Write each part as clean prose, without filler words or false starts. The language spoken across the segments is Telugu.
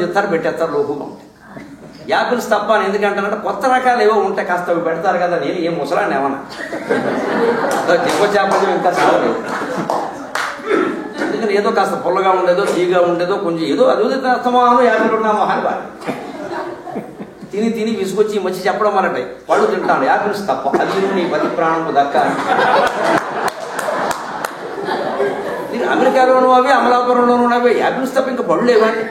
చెప్తారు, పెట్టేస్తారు, లోపుగా ఉంటాయి. యాపిల్స్ తప్ప అని ఎందుకంటారంటే కొత్త రకాలు ఏవో ఉంటాయి, కాస్త అవి పెడతారు కదా. నేను ఏం ముసలాన్ని ఏమన్నా ఎక్కువ చేపలు ఇంకా సాగలేదు. ఎందుకంటే ఏదో కాస్త పుల్లగా ఉండేదో, తీగా ఉండేదో, కొంచెం ఏదో అది అస్తమానం యాపిల్ ఉన్నాము అని వాడు తిని తిని విసుకొచ్చి మంచి చెప్పడం మరంటే పళ్ళు తింటాను, యాపిల్స్ తప్ప, అది నీ పది ప్రాణము దక్క. అమెరికాలోనూ అవి, అమలాపురంలోనూ అవి, యాపిల్స్ తప్ప ఇంకా పళ్ళు లేవండి.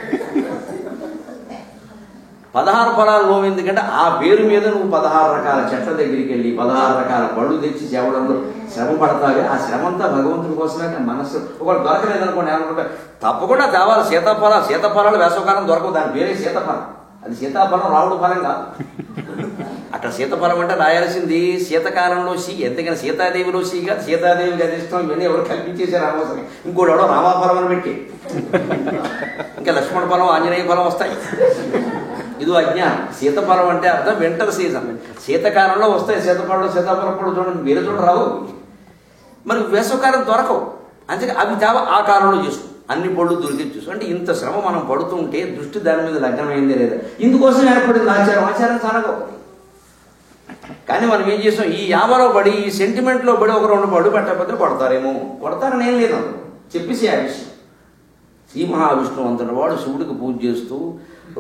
16 ఫలాలు నోము ఎందుకంటే ఆ పేరు మీద నువ్వు 16 రకాల చెట్ల దగ్గరికి వెళ్ళి 16 రకాల పళ్ళు తెచ్చి చేవడంలో శ్రమ పడతావి. ఆ శ్రమ అంతా భగవంతుడి కోసమే. మనస్సు ఒకటి దొరకలేదనుకోండి, ఏమనుకుంటా తప్పకుండా తేవాలి సీతాఫలాలు. సీతాఫలాలు వేసవకాలం దొరకవు, దాని పేరే సీతాఫలం. అది సీతాఫలం, రావుడు ఫలం కాదు. అక్కడ సీతాఫలం అంటే రాయాల్సింది శీతకాలంలో సి, ఎంతకైనా సీతాదేవిలో సి కాదు. సీతాదేవికి అది ఇష్టం, ఇవన్నీ ఎవరు కల్పించేశారు అనవసరం. ఇంకోటి ఎవడో రామాఫలం అని పెట్టి ఇంకా లక్ష్మణ ఫలం, ఆంజనేయ ఫలం వస్తాయి. ఇది అజ్ఞానం. శీతఫలం అంటే అర్థం వింటర్ సీజన్, శీతకాలంలో వస్తాయి సీతఫలం, సీతాఫలం పళ్ళు చూడండి, వేరే చోట రావు. మరి వేసవకాలం దొరకవు, అందుకే అవి తేవ ఆ కాలంలో చేసుకో. అన్ని పళ్ళు దొరికి చూసు. అంటే ఇంత శ్రమ మనం పడుతూ ఉంటే దృష్టి దాని మీద లగ్నమైందే లేదా, ఇందుకోసం ఏర్పడింది ఆచారం. ఆచారం చాలా గొప్ప. కానీ మనం ఏం చేసాం, ఈ యామలో పడి, ఈ సెంటిమెంట్లో పడి ఒక 2 పళ్ళు పెట్టకపోతే కొడతారేమో. కొడతారని ఏం లేదు, చెప్పేసి ఆ విషయం. శ్రీ మహావిష్ణువు అంతటి వాడు శివుడికి పూజ చేస్తూ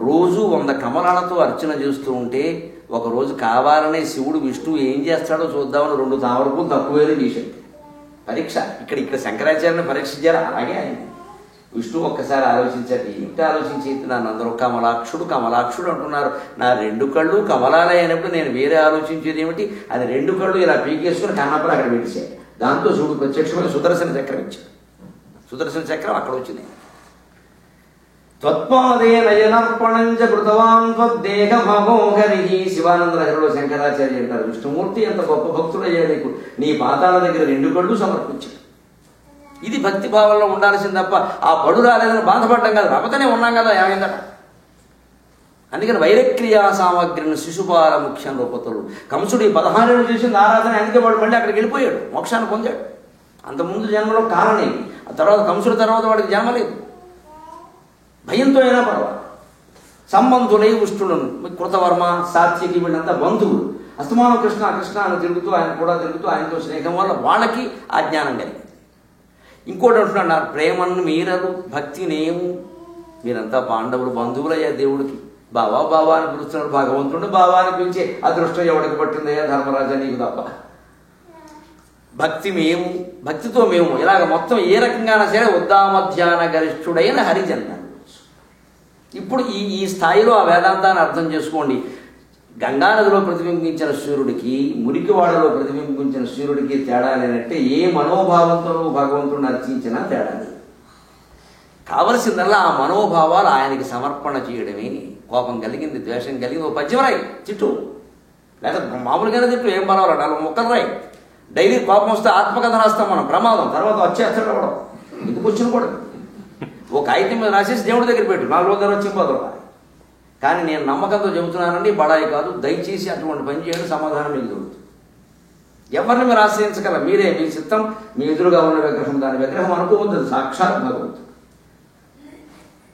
రోజు 100 కమలాలతో అర్చన చేస్తూ ఉంటే ఒకరోజు కావాలనే శివుడు విష్ణువు ఏం చేస్తాడో చూద్దామని 2 తామరపులు తక్కువేనే తీశాడు. పరీక్ష. ఇక్కడ శంకరాచార్యని పరీక్షించారు. అలాగే ఆయన విష్ణువు ఒక్కసారి ఆలోచించారు. ఏమిటి ఆలోచించేది, నన్ను అందరూ కమలాక్షుడు కమలాక్షుడు అంటున్నారు, నా 2 కళ్ళు కమలాలే అయినప్పుడు నేను వేరే ఆలోచించేది ఏమిటి అని 2 కళ్ళు ఇలా పీకేసుకుని కన్నప్పుడు అక్కడ పెట్టేశాడు. దాంతో శివుడు ప్రత్యక్షమైన సుదర్శన చక్రం ఇచ్చాడు. సుదర్శన చక్రం అక్కడ వచ్చింది. త్వత్పాదే నయనర్పణంచ కృతవాన్ త్వద్దేహ భగోహరి. శివానంద లహరిలో శంకరాచార్య అంటారు, విష్ణుమూర్తి ఎంత గొప్ప భక్తుడయ్యా నీకు, నీ పాదాల దగ్గర 2 కళ్ళు సమర్పించాడు. ఇది భక్తి భావంలో ఉండాల్సింది తప్ప ఆ పడు రాలేదని బాధపడ్డం కాదు. రాబోతేనే ఉన్నాం కదా, ఏమైందట. అందుకని వైరక్రియా సామగ్రిని శిశుపాల ముఖ్యం రూపతులు. కంసుడు 16 ఏళ్ళు చేసింది ఆరాధన, అందుకే వాడు మళ్ళీ అక్కడికి వెళ్ళిపోయాడు, మోక్షాన్ని పొందాడు. అంతకుముందు జన్మలో కారణం, ఆ తర్వాత కంసుడి తర్వాత వాడికి జన్మ లేదు. భయంతో అయినా పర్వాలేదు. సంబంధులై ఉష్ణులను, కృతవర్మ, సాత్వికి, వీళ్ళంతా బంధువులు. అస్తమానం కృష్ణ కృష్ణ అని తిరుగుతూ, ఆయన కూడా తిరుగుతూ, ఆయనతో స్నేహం వల్ల వాళ్ళకి ఆ జ్ఞానం కలిగింది. ఇంకోటి అంటున్నాడు, నా ప్రేమను మీరరు భక్తినేము. మీరంతా పాండవులు, బంధువులయ్యా దేవుడికి. బావా బావా అని పిలుస్తున్నాడు భగవంతుడు. బావా అని పిలిచే అదృష్టం ఎవడికి పట్టిందయ్యా ధర్మరాజా నీకు తప్ప. భక్తి మేము, భక్తితో మేము, ఇలాగ మొత్తం ఏ రకంగానైనా సరే ఉద్దామధ్యాన గరిష్ఠుడైన హరిజన్. ఇప్పుడు ఈ స్థాయిలో ఆ వేదాంతాన్ని అర్థం చేసుకోండి. గంగానదిలో ప్రతిబింబించిన సూర్యుడికి, మురికివాడలో ప్రతిబింబించిన సూర్యుడికి తేడా లేనట్టే ఏ మనోభావంతో భగవంతుడిని అర్చించినా తేడా లేదు. కావలసిందల్లా ఆ మనోభావాలు ఆయనకి సమర్పణ చేయడమే. కోపం కలిగింది, ద్వేషం కలిగింది, ఓ పద్యం రాయి తిట్టు, లేదా మామూలుగానే తిట్టు, ఏం పర్వాలేదు, 4 ముక్కలు రాయి. డైలీ కోపం వస్తే ఆత్మకథ రాస్తాం మనం, ప్రమాదం. తర్వాత వచ్చేస్తాడు అవడం, ఎందుకు వచ్చిన కూడా ఓ కాగితం మీద రాసేసి దేవుడి దగ్గర పెట్టు, 4 రోజుల వచ్చి పోదు. కానీ నేను నమ్మకంతో చెబుతున్నానండి, బడాయి కాదు, దయచేసి అటువంటి పని చేయడం, సమాధానం మీకు దొరుకుతుంది. ఎవరిని మీరు ఆశ్రయించగల, మీరే, మీ చిత్తం, మీ ఎదురుగా ఉన్న విగ్రహం, దాని విగ్రహం అనుకోవద్దు, సాక్షాత్ భగవంతుడు.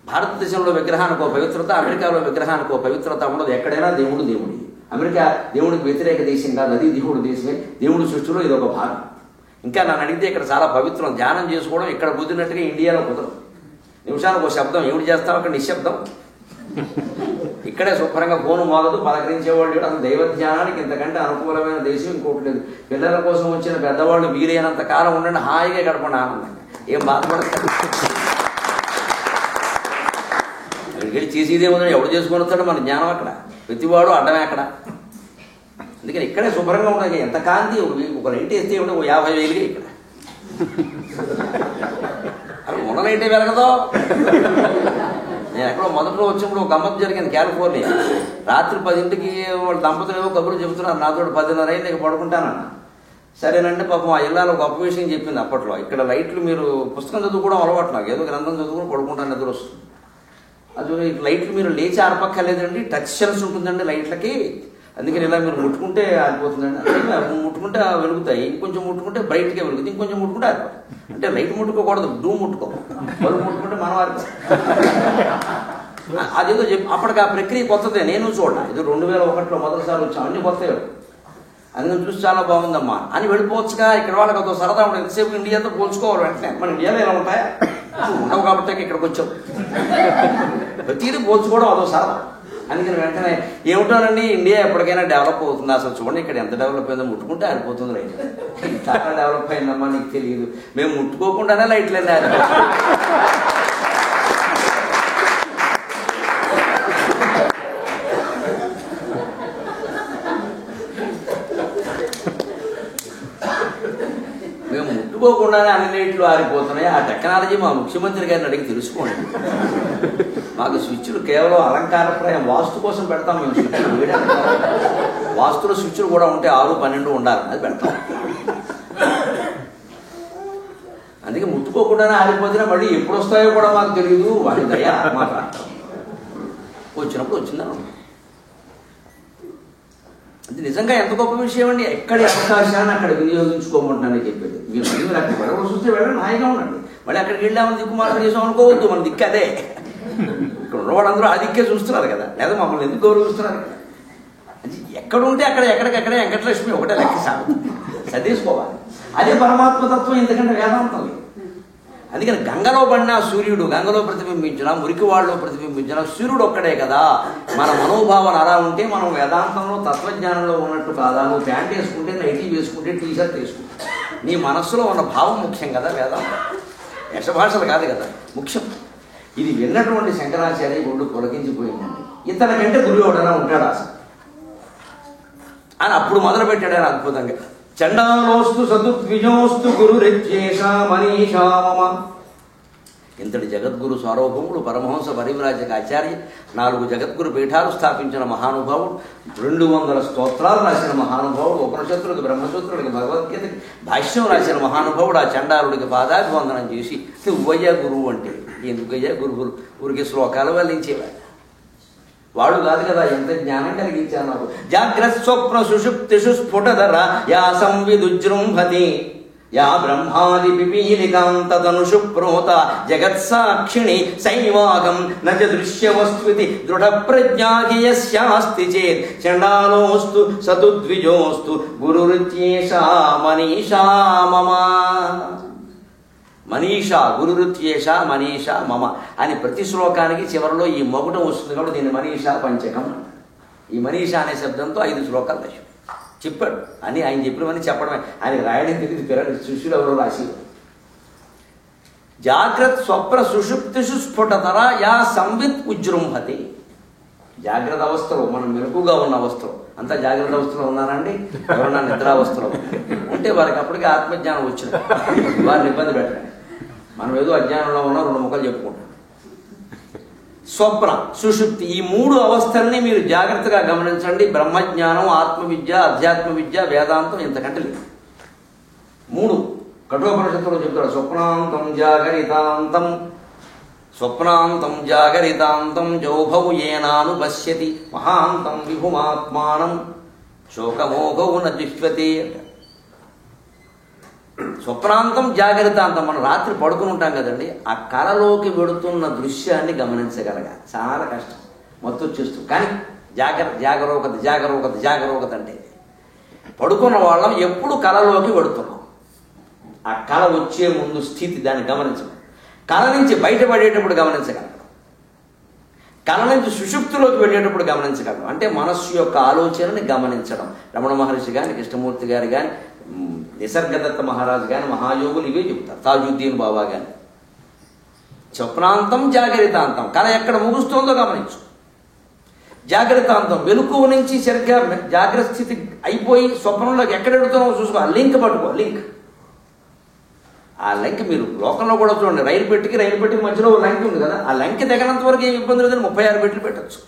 భారతదేశంలో విగ్రహానికి ఒక పవిత్రత, అమెరికాలో విగ్రహానికి ఒక పవిత్రత ఉండదు. ఎక్కడైనా దేవుడు దేవుడి. అమెరికా దేవుడికి వ్యతిరేక దేశం కాదు, అది దేవుడి దేశమే. దేవుడి సృష్టిలో ఇది ఒక భాగం. ఇంకా నన్ను అడిగితే ఇక్కడ చాలా పవిత్రం, ధ్యానం చేసుకోవడం ఇక్కడ కుదిరినట్టుగా ఇండియాలో కుదరదు. నిమిషానికి ఒక శబ్దం, ఏమిటి చేస్తాం అక్కడ నిశ్శబ్దం. ఇక్కడే శుభ్రంగా ఫోను మోగదు, పలకరించేవాళ్ళు లేడు. అసలు దైవ ధ్యానానికి ఇంతకంటే అనుకూలమైన దేశం ఇంకోటి లేదు. పిల్లల కోసం వచ్చిన పెద్దవాళ్ళు వీలైనంత కాలం ఉండండి, హాయిగా గడపండి, ఆనందంగా, ఏం బాధపడతారు. అక్కడికి వెళ్ళి చేసేదేముందని ఎవడు చేసుకొని వస్తాడు, మన జ్ఞానం అక్కడ, ప్రతివాడు అడ్డమే అక్కడ. అందుకని ఇక్కడే శుభ్రంగా ఉండదు. ఎంత కాంతి, ఒక లైట్ వేస్తే ఏమిటి, 50,000 ఇక్కడ. అవి ఉన్న లైటే వెలగదో. నేను ఎక్కడో మొదట్లో వచ్చినప్పుడు ఒక గమ్మత్తు జరిగింది కాలిఫోర్నియా. రాత్రి 10ంటికి వాళ్ళు దంపతులు ఏవో కబుర్లు చెబుతున్నారు, నాతో 10:30 అయింది, ఇక పడుకుంటానన్న. సరేనండి, పాపం ఆ ఇల్లాలో గొప్ప విషయం చెప్పింది అప్పట్లో. ఇక్కడ లైట్లు, మీరు పుస్తకం చదువుకోవడం అలవాటు, నాకు ఏదో గ్రంథం చదువుకుని పడుకుంటాను, నిద్ర వస్తుంది. అది లైట్లు మీరు లేచి ఆరపక్కర్లేదండి, టచ్ సెన్స్ ఉంటుందండి లైట్లకి, అందుకని ఇలా మీరు ముట్టుకుంటే ఆరిపోతుందండి. ముట్టుకుంటే వెలుగుతాయి, ఇంకొంచెం ముట్టుకుంటే బ్రైట్గా వెలుగుతాయి, ఇంకొంచెం ముట్టుకుంటే ఆరిపోతాయి. అంటే లైట్ ముట్టుకోకూడదు, డూమ్ ముట్టుకో, బల్బు ముట్టుకుంటే మనం ఆరిపోతాం. అదేదో అప్పటికి ఆ ప్రక్రియ కొత్తదే, నేను చూడ ఇది 2001లో మొదటిసారి వచ్చాం, అన్ని కొత్తవి. అది నేను చూసి చాలా బాగుందమ్మా అని వెళ్ళిపోవచ్చుగా. ఇక్కడ వాళ్ళకి అదో సరదా ఉంటుంది, ఎంతసేపు ఇండియాతో పోల్చుకోవాలి. వెంటనే మన ఇండియాలో ఎలా ఉంటాయా ఉండవు కాబట్టి ఇక్కడికి వచ్చాం, ప్రతిదీ పోల్చుకోవడం అదో సరదా. అందుకని వెంటనే ఏమిటోనండి ఇండియా ఎప్పటికైనా డెవలప్ అవుతుంది, అసలు చూడండి ఇక్కడ ఎంత డెవలప్ అయిందో, ముట్టుకుంటే ఆరిపోతుంది లైట్. చాలా డెవలప్ అయిందమ్మా నీకు తెలియదు, మేము ముట్టుకోకుండానే లైట్లన్నీ ఆరిపోతుంది. మేము ముట్టుకోకుండానే అన్ని లైట్లు ఆరిపోతున్నాయి. ఆ టెక్నాలజీ మా ముఖ్యమంత్రి గారిని అడిగి తెలుసుకోండి. మాకు స్విచ్లు కేవలం అలంకారప్రాయం, వాస్తు కోసం పెడతాం మేము స్విచ్లు. వాస్తులో స్విచ్లు కూడా ఉంటే 6, 12 ఉండాలి, అది పెడతాం. అందుకే ముట్టుకోకుండానే ఆరిపోతున్నా మళ్ళీ ఎప్పుడు వస్తాయో కూడా మాకు తెలియదు. వాడి దయ మాట వచ్చినప్పుడు వచ్చిందని. అది నిజంగా ఎంత గొప్ప విషయం అండి. ఎక్కడి అవకాశాన్ని అక్కడ వినియోగించుకోమంటానని చెప్పేది. మీరు అక్కడ వెళ్ళవలసి వస్తే వెళ్ళండి, హాయిగా ఉండండి. మళ్ళీ అక్కడికి వెళ్ళామని దిక్కుమాటలు చేసాం అనుకోవద్దు, మన దిక్కు అదే. ఇక్కడ ఉన్నవాళ్ళందరూ ఆ దిక్కే చూస్తున్నారు కదా, లేదా మమ్మల్ని ఎందుకు గౌరవిస్తున్నారు కదా. ఎక్కడ ఉంటే అక్కడ ఎక్కడికక్కడే వెంకటలక్ష్మి ఒకటే లెక్క సాగు చదివేసుకోవాలి. అదే పరమాత్మతత్వం, ఎందుకంటే వేదాంతం. అందుకని గంగలో పడిన సూర్యుడు, గంగలో ప్రతిబింబించిన, మురికివాడలో ప్రతిబింబించిన సూర్యుడు ఒక్కడే కదా. మన మనోభావన అలా ఉంటే మనం వేదాంతంలో తత్వజ్ఞానంలో ఉన్నట్టు కాదా. నువ్వు ప్యాంట్ వేసుకుంటే, నైటీ వేసుకుంటే, టీషర్ట్ వేసుకుంటే, నీ మనస్సులో ఉన్న భావం ముఖ్యం కదా. వేదాంతం యశభాషలు కాదు కదా ముఖ్యం. ఇది విన్నటువంటి శంకరాచార్య ఒళ్ళు పొలకించిపోయిందండి. ఇతనికంటే గురువు ఎవడైనా ఉంటాడు అసలు అని అప్పుడు మొదలుపెట్టాడు అద్భుతంగా. చండాలోస్తు సదుద్విజోస్తు గురురిత్యేష మనీషా మమ. ఇంతటి జగద్గురు సార్వభౌముడు పరమహంస పరివ్రాజక ఆచార్య, 4 జగద్గురు పీఠాలు స్థాపించిన మహానుభావుడు, 200 స్తోత్రాలు రాసిన మహానుభావుడు, ఉపనిషత్తులకు, బ్రహ్మసూత్రుడికి, భగవద్గీతకి భాష్యం రాసిన మహానుభావుడు. ఆ చండాలుడికి పాదాభివందనం చేసి నువ్వయ్యా గురువు అంటే, ఎందుకయ్యా గురువులు ఊరికి శ్లోకాలు వల్లించేవాడు వాడు కాదు కదా. ఎంత జ్ఞానం కలిగించాను నాకు. జాగ్రత్త స్వప్న సుషుప్తిషు స్ఫుటధర యా సంవిదుజృంభతి యా బ్రహ్మాది పిపీలికాంతదనుషు ప్రోత జగత్సాక్షిణి సైవాగం నచ దృశ్యవస్త్వితి దృఢ ప్రజ్ఞాకి యస్యాస్తి చేత్ చండాలోస్తు సతుద్విజోస్తు గురురుత్యేషా మనీషా మమ. మనీషా గురురుత్యేష మనీషా మమ అని ప్రతి శ్లోకానికి చివరిలో ఈ మొగుటం వస్తుంది కాబట్టి దీన్ని మనీషా పంచకం. ఈ మనీషా అనే శబ్దంతో 5 శ్లోకాలు రాశాడు, చెప్పాడు అని. ఆయన చెప్పినవన్నీ చెప్పడమే, ఆయన రాయడం తెలియదు. పిల్లలు శిష్యులు ఎవరో రాసి. జాగ్రత్త స్వప్న సుషుప్తిషు స్ఫుటతర యా సంవిత్ ఉజృంభతి. జాగ్రత్త అవస్థలో, మనం మెలకుగా ఉన్న అవస్థలో, అంతా జాగ్రత్త అవస్థలో ఉన్నారండి. ఎవరన్నా నిద్రావస్థలో ఉంటే వారికి అప్పటికే ఆత్మజ్ఞానం వచ్చిన వారిని ఇబ్బంది పెట్టండి. మనం ఏదో అజ్ఞానంలో ఉన్న 2 ముక్కలు చెప్పుకుంటాం. స్వప్న సుషుప్తి ఈ 3 అవస్థల్ని మీరు జాగ్రత్తగా గమనించండి. బ్రహ్మజ్ఞానం, ఆత్మవిద్య, అధ్యాత్మ విద్య, వేదాంతం ఇంతకంటే లేదు. 3 కఠోపనిషత్తులో చెప్తాడు. స్వప్నాంతం జాగరితాంతం, స్వప్నాంతం జాగరితాంతం జౌభౌ ఏనాను పశ్యతి మహాంతం విభుమాత్మానం శోకమోఘౌ న జిష్వతి. స్వప్నాంతం జాగరితాంతం. మనం రాత్రి పడుకుని ఉంటాం కదండి, ఆ కళలోకి వెడుతున్న దృశ్యాన్ని గమనించగలగాలి. చాలా కష్టం, మొత్తం వచ్చేస్తూ. కానీ జాగరూకత అంటే పడుకున్న వాళ్ళం ఎప్పుడు కళలోకి వెడుతున్నాం. ఆ కళ వచ్చే ముందు స్థితి, దాన్ని గమనించడం. కళ నుంచి బయటపడేటప్పుడు గమనించగలం, కళ నుంచి సుషుప్తిలోకి వెళ్ళేటప్పుడు గమనించగలం. అంటే మనస్సు యొక్క ఆలోచనని గమనించడం. రమణ మహర్షి కానీ, కృష్ణమూర్తి గారు కానీ, నిసర్గదత్త మహారాజు కానీ, మహాయోగులు ఇవే చెప్తారు. తాజుద్దీన్ బాబా కానీ. స్వప్నాంతం జాగరితాంతం, కళ ఎక్కడ ముగుస్తుందో గమనించు. జాగ్రత్తాంతం వెలుకు నుంచి సరిగ్గా జాగ్రత్త స్థితి అయిపోయి స్వప్నంలోకి ఎక్కడ ఎడుతున్నావో చూసుకో. ఆ లింక్ పట్టుకో, లింక్. ఆ లంక్ మీరు లోకంలో కూడా చూడండి, రైలు పెట్టికి మధ్యలో లంక్ ఉంది కదా, ఆ లంక్ దగ్గరంత వరకు ఏమి ఇబ్బంది లేదని 36 పెట్లు పెట్టచ్చు.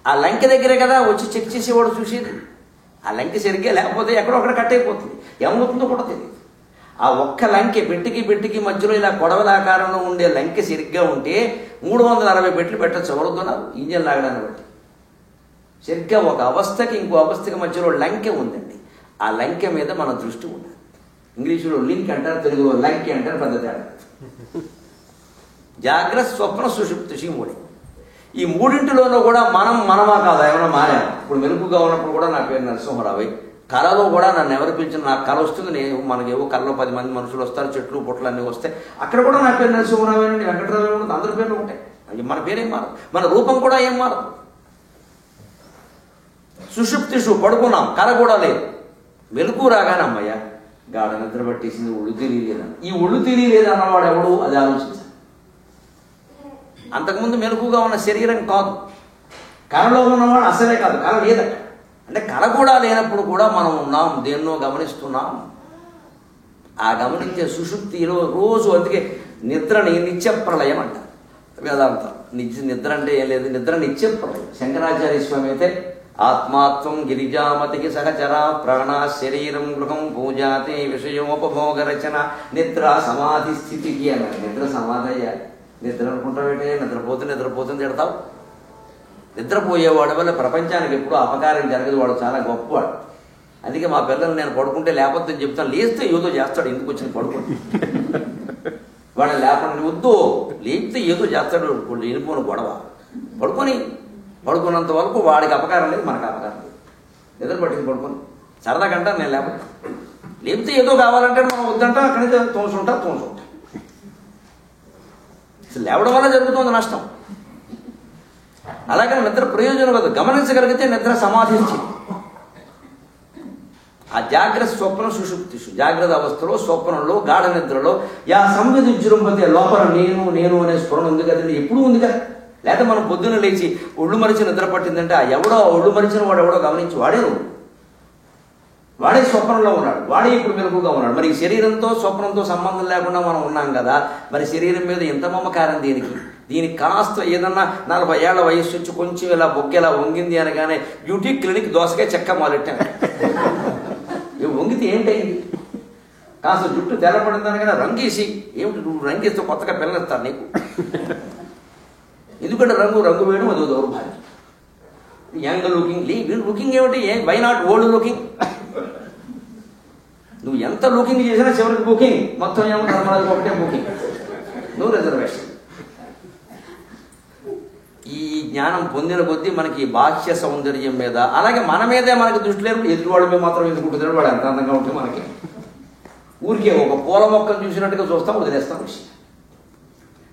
ఆ లంక్ దగ్గరే కదా వచ్చి చెక్ చేసేవాడు చూసేది. ఆ లంక్ సరిగ్గా లేకపోతే ఎక్కడో అక్కడ కట్ అయిపోతుంది, ఏమవుతుందో కూడా తెలియదు. ఆ ఒక్క లంకె పెట్టికి మధ్యలో ఇలా కొడవల ఆకారంలో ఉండే లంకె సరిగ్గా ఉంటే 360 పెట్లు పెట్టచ్చు. ఎవరుతున్నారు ఇంజన్ లాగడాన్ని బట్టి. సరిగ్గా ఒక అవస్థకి ఇంకో అవస్థకి మధ్యలో లంకె ఉందండి. ఆ లంకె మీద మన దృష్టి ఉండాలి. ఇంగ్లీషులో లింక్ అంటారు, తెలుగులో లంకె అంటారు, పెద్ద తేడా. జాగ్రత్త స్వప్న సుషుప్తి 3. ఈ మూడింటిలోనూ కూడా మనమా కాదా ఏమైనా మారాము. ఇప్పుడు మెలుపుగా ఉన్నప్పుడు కూడా నా పేరు నరసింహరావు. కళలో కూడా నన్ను ఎవరు పిలిచిన నాకు కళ వస్తుంది, నేను మనకేవో కళలో 10 మంది మనుషులు వస్తారు, చెట్లు పుట్టలు అన్నీ వస్తాయి. అక్కడ కూడా నా పేరు నరసింహరావేనండి, వెంకటరావు ఉంటుంది, అందరి పేర్లు ఉంటాయి. మన పేరేం మారదు, మన రూపం కూడా ఏం మారదు. సుషుప్తిషు పడుకున్నాం, కళ కూడా లేదు. మెలకు రాగానే అమ్మయ్య గాఢ నిద్ర పట్టేసింది, ఒళ్ళు తెలియలేదని. ఈ ఒళ్ళు తెలియలేదు అన్నవాడు ఎవడు, అది ఆలోచించాలి. అంతకుముందు మెలకుగా ఉన్న శరీరం కాదు, కళలో ఉన్నవాడు అసలే కాదు, కళ లేదట. అంటే కళ కూడా లేనప్పుడు కూడా మనం ఉన్నాం, దేన్నో గమనిస్తున్నాం. ఆ గమనించే సుషుప్తిలో రోజు, అందుకే నిద్రని నిత్యప్రళయం అంటారు వేదాంతం. నిద్ర అంటే ఏం లేదు, నిద్ర నిత్యప్రళయం. శంకరాచార్య స్వామి అయితే ఆత్మాత్వం గిరిజామతికి సహచర ప్రాణ శరీరం గృహం పూజాతే విషయోపభోగ రచన నిద్ర సమాధి స్థితికి అన్నారు. నిద్ర సమాధి అయ్యాలి. నిద్ర అనుకుంటావేంటే నిద్రపోతుంది తిడతావు. నిద్రపోయేవాడు వల్ల ప్రపంచానికి ఎప్పుడూ అపకారం జరగదు, వాడు చాలా గొప్పవాడు. అందుకే మా పిల్లలు నేను పడుకుంటే లేకపోతే చెప్తాను, లేస్తే ఏదో చేస్తాడు, ఎందుకు వచ్చింది పడుకుంటే వాడు లేకుండా వద్దు, లేపితే ఏదో చేస్తాడు, వెళ్ళిపోను గొడవ. పడుకున్నంత వరకు వాడికి అపకారం లేదు, మనకు అపకారం లేదు. నిద్ర పట్టింది పడుకొని సరదా కంటా, నేను లేపితే ఏదో కావాలంటే మనం వద్దంటా, అక్కడి నుంచి తోసుంటా. లేవడం వల్ల జరుగుతుంది నష్టం. అలాగే నిద్ర ప్రయోజనం కాదు, గమనించగలిగితే నిద్ర సమాధించి. ఆ జాగ్రత్త స్వప్న సుషుప్తిషు, జాగ్రత్త అవస్థలో, స్వప్నంలో, గాఢ నిద్రలో యా సంవిధి విజృంభతే, లోపల నేను అనే స్ఫురణ ఉంది కదండి, ఎప్పుడు ఉంది కదా. లేదా మనం పొద్దున్న లేచి ఒళ్ళు మరిచి నిద్ర పట్టిందంటే ఆ ఎవడో ఒళ్ళు మరిచిన వాడు ఎవడో గమనించి వాడే స్వప్నంలో ఉన్నాడు, వాడే ఇప్పుడు మెలకుగా ఉన్నాడు. మరి శరీరంతో స్వప్నంతో సంబంధం లేకుండా మనం ఉన్నాం కదా, మరి శరీరం మీద ఎంత మమకారం దీనికి కాస్త ఏదన్నా 40 ఏళ్ల వయస్సు వచ్చి కొంచెం ఇలా బొక్కేలా వంగింది అనగానే బ్యూటీ క్లినిక్ దోసకాయ చెక్క మొదలెట్టాను. వంగితే ఏంటయింది, కాస్త జుట్టు తెల్లపడింది అనగానే రంగేసి, ఏమిటి నువ్వు రంగేస్తే కొత్తగా పిల్లనిస్తారు నీకు, ఎందుకంటే రంగు వేయడం అదో దౌర్భాగ్యం. యంగ్ లుకింగ్ ఏమిటి, వై నాట్ ఓల్డ్ లుకింగ్? నువ్వు ఎంత లుకింగ్ చేసినా చివరికి బుకింగ్, మొత్తం ఏమో ధర్మరాజు ఒకటే బుకింగ్, నువ్వు రిజర్వేషన్. ఈ జ్ఞానం పొందిన కొద్దీ మనకి బాహ్య సౌందర్యం మీద, అలాగే మన మీదే మనకి దృష్టి లేదు, ఎదుటివాళ్ళ మీద మాత్రం ఎందుకుంటున్నాడు, వాడు ఎంత అందంగా ఉంటే మనకి ఊరికే ఒక పూల మొక్కను చూసినట్టుగా చూస్తాం, వదిలేస్తాం విషయం.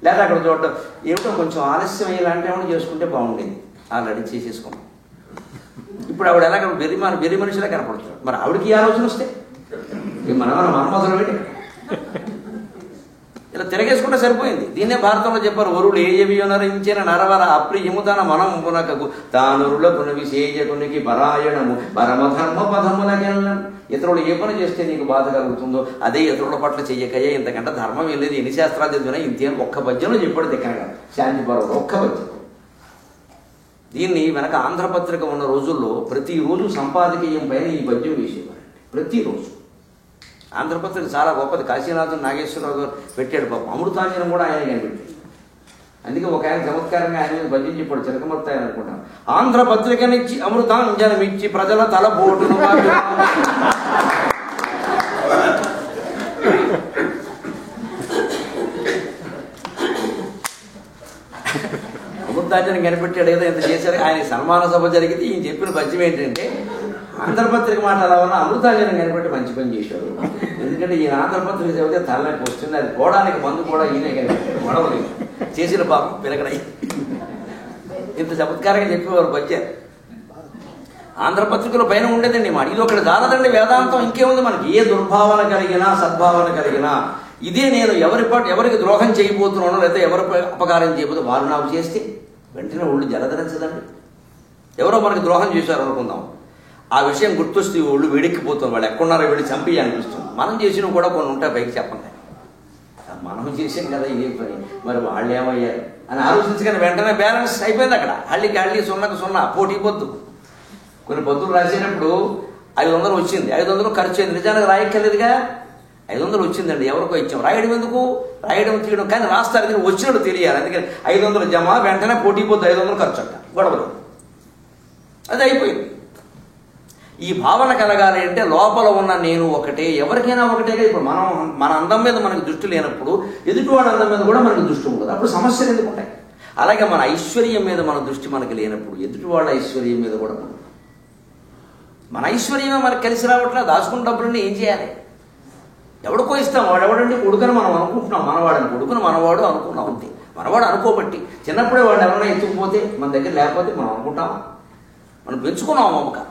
లేదా అక్కడ చూడటం ఏమిటో కొంచెం ఆలస్యం ఇలాంటి ఏమైనా చేసుకుంటే బాగుండేది, ఆల్రెడీ చేసేసుకున్నాం. ఇప్పుడు ఆవిడ ఎలాగ వెర్రి మనిషిలా కనపడుతుంది. మరి ఆవిడకి ఈ ఆలోచన వస్తే మన మొదలు పెట్టి ఇలా తిరగేసుకుంటే సరిపోయింది. దీన్నే భారతంలో చెప్పారు, వరుడు ఏజవియోనరించిన నరవర అప్రియము తన మనంబునకగు తానురులకు విశేషకునికి పరాయణము పరమధర్మ పదములకెళ్ళం. ఇతరులు ఏ పని చేస్తే నీకు బాధ కలుగుతుందో అదే ఇతరుల పట్ల చెయ్యకయ్యే, ఇంతకంటే ధర్మం ఏం లేదు. ఎన్ని శాస్త్రాలు చదివినా ఇంతేం ఒక్క పద్యంలో చెప్పాడు దిక్కనగా శాంతి పర్వం, ఒక్క పద్యం. దీన్ని వెనక ఆంధ్రపత్రిక ఉన్న రోజుల్లో ప్రతిరోజు సంపాదకీయం పైన ఈ పద్యం వేసేవారండి. ప్రతిరోజు ఆంధ్రపత్రిక చాలా గొప్పది. కాశీనాథుడు నాగేశ్వరరావు గారు పెట్టాడు పాపం. అమృతాంజనం కూడా ఆయన కనిపెట్టాడు. అందుకే ఒక ఆయన చమత్కారంగా ఆయన మీద పద్యం చెప్పాడు, చిలకమర్త ఆయన అనుకుంటాం. ఆంధ్రపత్రికనిచ్చి అమృతాంజనం ఇచ్చి ప్రజల తలపోటును అమృతాంజనం కనిపెట్టాడు, ఏదో ఇంత చేశారు. ఆయన సన్మాన సభ జరిగితే ఈయన చెప్పిన పద్యం ఏంటంటే, ఆంధ్రపత్రిక మాట అలా ఉన్న అమృతాంజనం కనిపెట్టి మంచి పని చేశాడు. ఎందుకంటే ఈయన ఆంధ్రపత్రిక చదివితే తలనొప్పి వస్తుంది, అది పోవడానికి మందు కూడా ఈయనే కనిపెట్టాడు. గొడవలేదు చేసిన పాపం పిలకడై. ఇంత చమత్కారంగా చెప్పేవారు పద్యాలు. ఆంధ్రపత్రికల పైన ఉండేదండి మాట. ఇది ఒకటి దానదండి వేదాంతం. ఇంకేముంది మనకి, ఏ దుర్భావన కలిగినా సద్భావన కలిగినా ఇదే నేను ఎవరికి ద్రోహం చేయబోతున్నానో లేదా ఎవరి అపకారం చేయబోతున్నా వారు నాకు చేస్తే వెంటనే ఒళ్ళు జలధరించదండి. ఎవరో మనకి ద్రోహం చేశారు అనుకుందాం, ఆ విషయం గుర్తొస్తే ఒళ్ళు వేడెక్కిపోతుంది, వాళ్ళు ఎక్కడున్నారో వెళ్ళి చంపి అనిపిస్తుంది. మనం చేసినవి కూడా కొన్ని ఉంటాయి, పైకి చెప్పండి. మనం చేసాం కదా ఇదే పని, మరి వాళ్ళు ఏమయ్యారు అని ఆలోచించగానే వెంటనే బ్యాలెన్స్ అయిపోయింది. అక్కడ హళ్ళీ 0 పోటీ పొద్దు. కొన్ని పొద్దులు రాసేటప్పుడు 500 వచ్చింది, 500 ఖర్చు అయింది. నిజానికి రాయక్కర్లేదుగా, 500 వచ్చిందండి, ఎవరికో ఇచ్చాం. రాయడం ఎందుకు, రాయడం తీయడం, కానీ రాస్తారు కానీ వచ్చినట్టు తెలియాలి. అందుకని 500 జమ, వెంటనే పోటీ పొద్దు 500 ఖర్చు అంట, గొడవలు. అది అయిపోయింది. ఈ భావన కలగాలి అంటే లోపల ఉన్న నేను ఒకటే, ఎవరికైనా ఒకటేగా. ఇప్పుడు మన అందం మీద మనకు దృష్టి లేనప్పుడు ఎదుటివాడి అందం మీద కూడా మనకు దృష్టి ఉండదు. అప్పుడు సమస్యలు ఎందుకు ఉంటాయి? అలాగే మన ఐశ్వర్యం మీద మన దృష్టి మనకి లేనప్పుడు ఎదుటి వాళ్ళ ఐశ్వర్యం మీద కూడా మన ఐశ్వర్యమే మనకు కలిసి రావట్లేదు. దాచుకున్న డబ్బులన్నీ ఏం చేయాలి? ఎవడికో ఇస్తాం. వాడెవడంటే కొడుకుని మనం అనుకుంటున్నాం, మనవాడని. కొడుకుని మనవాడు అనుకున్నాం అంతే. మనవాడు అనుకోబట్టి చిన్నప్పుడే వాడు ఎవరైనా ఎత్తుకుపోతే మన దగ్గర లేకపోతే మనం అనుకుంటామా? మనం పెంచుకున్నాం మమకారం.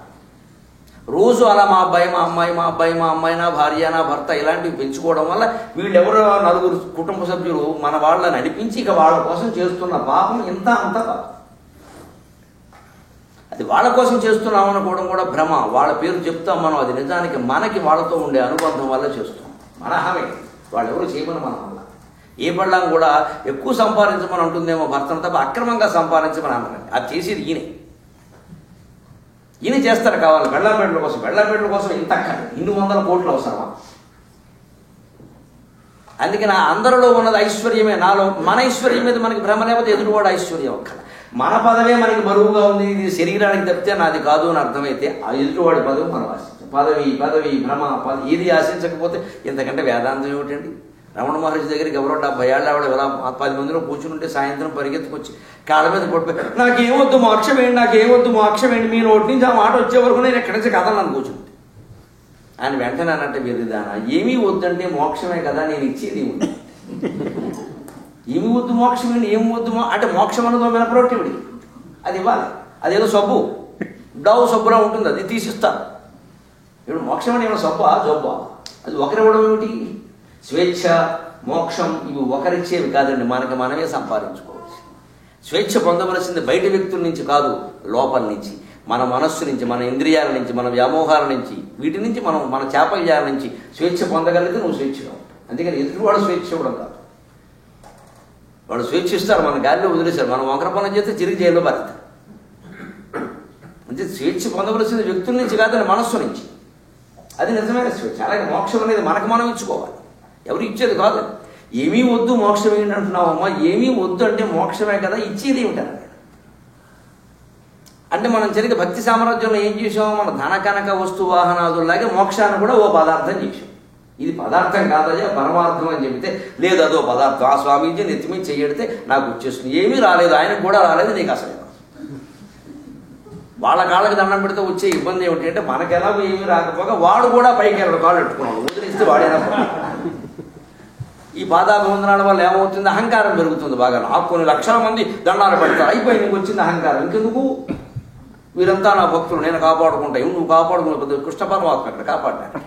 రోజు అలా మా అబ్బాయి మా అమ్మాయి, మా అబ్బాయి మా అమ్మాయి, నా భార్య నా భర్త ఇలాంటివి పెంచుకోవడం వల్ల వీళ్ళెవరో నలుగురు కుటుంబ సభ్యులు మన వాళ్ళని నడిపించి ఇక వాళ్ళ కోసం చేస్తున్న పాపం ఇంత అంత పాపం. అది వాళ్ళ కోసం చేస్తున్నాం అనుకోవడం కూడా భ్రమ. వాళ్ళ పేరు చెప్తాం మనం, అది నిజానికి మనకి వాళ్ళతో ఉండే అనుబంధం వల్ల చేస్తున్నాం. మన హామీ వాళ్ళెవరు చేయమని మన వల్ల. ఏ బళ్ళం కూడా ఎక్కువ సంపాదించమని అంటుందేమో భర్తను తప్ప అక్రమంగా సంపాదించమని అన్నారండి. అది చేసేది ఈయన చేస్తారు. కావాలి బెళ్ళాపేటల కోసం, బెళ్ళాపేటల కోసం ఇంత అక్కర్లేదు, 200 కోట్లు అవసరమా? అందుకే నా అందరిలో ఉన్నది ఐశ్వర్యమే. నాలో మన ఐశ్వర్యం మీద మనకి భ్రమ, లేకపోతే ఎదురువాడు ఐశ్వర్యం ఒక్క మన పదవే మనకి బరువుగా ఉంది, ఇది శరీరానికి తప్పితే నాది కాదు అని అర్థమైతే ఆ ఎదుటివాడి పదవి మనం ఆశించాం. పదవి భ్రమ ఏది ఆశించకపోతే ఇంతకంటే వేదాంతం ఏమిటండి? రమణ మహర్షి దగ్గరికి ఎవరో 70 ఏళ్ళ ఆవిడ ఎవరో 10 మందిలో కూర్చుంటే సాయంత్రం పరిగెత్తుకొచ్చి కాళ్ళ మీద పడిపోయి నాకేమొద్దు మోక్షమేంటి, నాకేమొద్దు మోక్షమేంటి, మీ నోటి నుంచి ఆ మాట వచ్చే వరకు నేను ఎక్కడి నుంచి కథలను కూర్చుంటే ఆయన వెంటనే అన్నట్టే విరిదానా ఏమీ వద్దంటే మోక్షమే కదా నేను ఇచ్చేది ఉంది. ఏమి వద్దు మోక్షమేంటి, ఏమి వద్దు అంటే మోక్షం అన్నదో మినపరొట్టివిడి అది ఇవ్వాలి. అదేదో సబ్బు డవ్ సబ్బులా ఉంటుంది, అది తీసిస్తాను. ఇప్పుడు మోక్షం అంటే ఏమైనా సబ్బా జబ్బా? అది ఒకరివ్వడం ఏమిటి? స్వేచ్ఛ మోక్షం ఇవి ఒకరిచ్చేవి కాదండి, మనకి మనమే సంపాదించుకోవచ్చు. స్వేచ్ఛ పొందవలసింది బయట వ్యక్తుల నుంచి కాదు, లోపల నుంచి, మన మనస్సు నుంచి, మన ఇంద్రియాల నుంచి, మన వ్యామోహాల నుంచి, వీటి నుంచి మనం మన చాపల్యాల నుంచి స్వేచ్ఛ పొందగలిగితే నువ్వు స్వేచ్ఛగా ఉంటావు. అందుకని ఎదుటివాడు స్వేచ్ఛ ఇవ్వడం కాదు. వాడు స్వేచ్ఛ ఇస్తారు, మన గాలిలో వదిలేశారు. మనం వంకర పనులు చేస్తే తిరిగి జైల్లో పడతారు. అంటే స్వేచ్ఛ పొందవలసింది వ్యక్తుల నుంచి కాదని మనస్సు నుంచి. అది నిజమైన స్వేచ్ఛ. అలాగే మోక్షం అనేది మనకు మనం ఇచ్చుకోవాలి, ఎవరు ఇచ్చేది కాదు. ఏమీ వద్దు మోక్షం ఏంటి అంటున్నావమ్మా? ఏమీ వద్దు అంటే మోక్షమే కదా, ఇచ్చేది ఏమిటన్నా? అంటే మనం జరిగే భక్తి సామ్రాజ్యంలో ఏం చేసాం? మన ధన కనక వస్తు వాహనాదులాగే మోక్షాన్ని కూడా ఓ పదార్థం చేసాం. ఇది పదార్థం కాదయ్యా పరమార్థం అని చెబితే లేదు అదో పదార్థం. ఆ స్వామీజీ నెత్తిమీ చెయ్యడితే నాకు వచ్చేస్తుంది. ఏమీ రాలేదు, ఆయనకు కూడా రాలేదు, నీకు అసలు వాళ్ళ కాళ్ళకి దండం పెడితే వచ్చే ఇబ్బంది ఏమిటి అంటే మనకు ఎలాగో ఏమీ రాకపోగా వాడు కూడా పైకి వెళ్ళడు, కాళ్ళు పెట్టుకున్నాడు, వదిలేస్తే వాడేనా. ఈ పాదాభివందనాల వల్ల ఏమవుతుంది? అహంకారం పెరుగుతుంది బాగా. నాకు కొన్ని లక్షల మంది దండాలు పెడతారు, అయిపోయి నీకు వచ్చింది అహంకారం. ఇంకెందుకు? వీరంతా నా భక్తులు, నేను కాపాడుకుంటా. నువ్వు కాపాడుకున్న కృష్ణ పరమాత్మ అక్కడ కాపాడ్డాడు.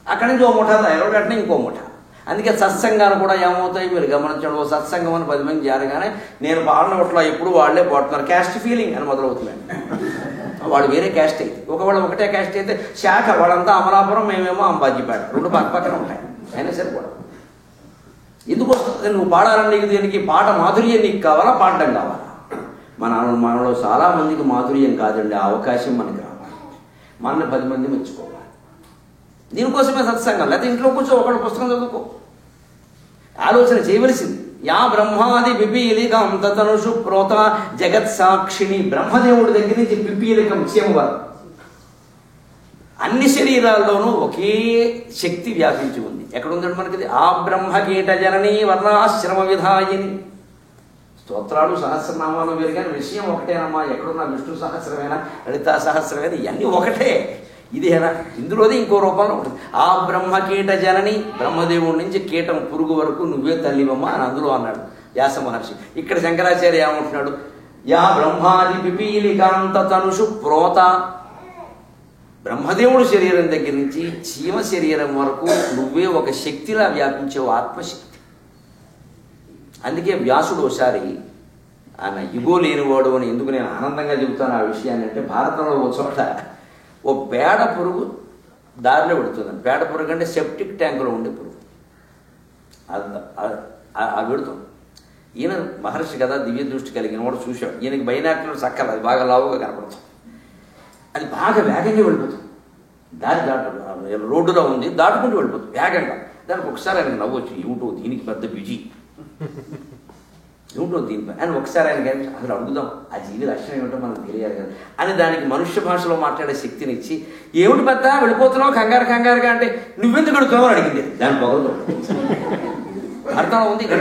అక్కడి నుంచి ఓ ముఠా తయారు, అట్నే ఇంకో ముఠా. అందుకే సత్సంగాలు కూడా ఏమవుతాయి మీరు గమనించండి. ఓ సత్సంగం అని 10 మంది చేరగానే నేను పాలన ఒట్లో ఎప్పుడు వాళ్ళే పోతున్నారు, క్యాస్ట్ ఫీలింగ్ అని మొదలవుతున్నాయి. వాడు వేరే క్యాస్ట్ అయితే, ఒకవేళ ఒకటే క్యాస్ట్ అయితే శాఖ వాళ్ళంతా అమలాపురం, మేమేమో అంబాజీపేట, 2 పక్క పక్కన ఉంటాయి. అయినా సరే కూడా ఎందుకు వస్తుంది? నువ్వు పాడాలని నీకు దీనికి పాట మాధుర్యం నీకు కావాలా, పాడడం కావాలా? మనలో చాలా మందికి మాధుర్యం కాదండి, ఆ అవకాశం మనకి రావాలి. మనల్ని 10 మంది మెచ్చుకోవాలి. దీనికోసమే సత్సంగం. లేకపోతే ఇంట్లో కూర్చో ఒకటి పుస్తకం చదువుకో. ఆలోచన చేయవలసింది. యా బ్రహ్మాది పిపీలికం తతనుషు ప్రోత జగత్ సాక్షిణి. బ్రహ్మదేవుడి దగ్గర నుంచి పిపీలికం చీమ వరకు అన్ని శరీరాల్లోనూ ఒకే శక్తి వ్యాపించి ఉంది. ఎక్కడుందండి మనకి? ఆ బ్రహ్మకీట జననీ వర్ణాశ్రమ విధాయిని. స్తోత్రాలు సహస్రనామాలు వేరు కానీ విషయం ఒకటేనమ్మా. ఎక్కడున్నా విష్ణు సహస్రమైనా లలితా సహస్రమైనా ఇవన్నీ ఒకటే. ఇదేనా? ఇందులోనే ఇంకో రూపంలో ఉంటుంది. ఆ బ్రహ్మకీట జనని, బ్రహ్మదేవుడి నుంచి కీటం పురుగు వరకు నువ్వే తల్లివమ్మ అని అందులో అన్నాడు వ్యాస మహర్షి. ఇక్కడ శంకరాచార్య ఏమంటున్నాడు? యా బ్రహ్మాది పిపీలికాంత తనుషు ప్రోత. బ్రహ్మదేవుడు శరీరం దగ్గర నుంచి చీమ శరీరం వరకు నువ్వే ఒక శక్తిలా వ్యాపించే ఆత్మశక్తి. అందుకే వ్యాసుడు ఒకసారి ఆయన ఇగో లేనివాడు అని ఎందుకు నేను ఆనందంగా చెబుతాను ఆ విషయాన్ని అంటే, భారతంలో ఒక చోట ఓ పేడ పురుగు దారిలో పెడుతుందండి. పేడ పురుగు అంటే సెప్టిక్ ట్యాంకులో ఉండే పురుగు, అది పెడుతుంది. ఈయన మహర్షి కదా, దివ్య దృష్టి కలిగిన వాడు చూశాడు. ఈయనకి బైనాక్యులర్ సక్కలు, అది బాగా లావుగా కనపడుతుంది. అది బాగా వేగంగా వెళ్ళిపోతుంది. దారి రోడ్డులో ఉంది, దాటుకుంటూ వెళ్ళిపోతుంది వేగంగా. దానికి ఒకసారి ఆయనకు నవ్వచ్చు, ఏమిటో దీనికి పెద్ద బిజీ, ఏమిటో దీనిపై అని ఒకసారి ఆయన అసలు అడుగుదాం, ఆ జీవి లక్షణం ఏమిటో మనకు తెలియాలి కదా అని దానికి మనుష్య భాషలో మాట్లాడే శక్తిని ఇచ్చి, ఏమిటి పెద్ద వెళ్ళిపోతున్నావు కంగారుగా అంటే నువ్వెందుకు వెళుతున్నావు అని అడిగింది. దాని పొగలతో అర్థం ఉంది ఇక్కడ.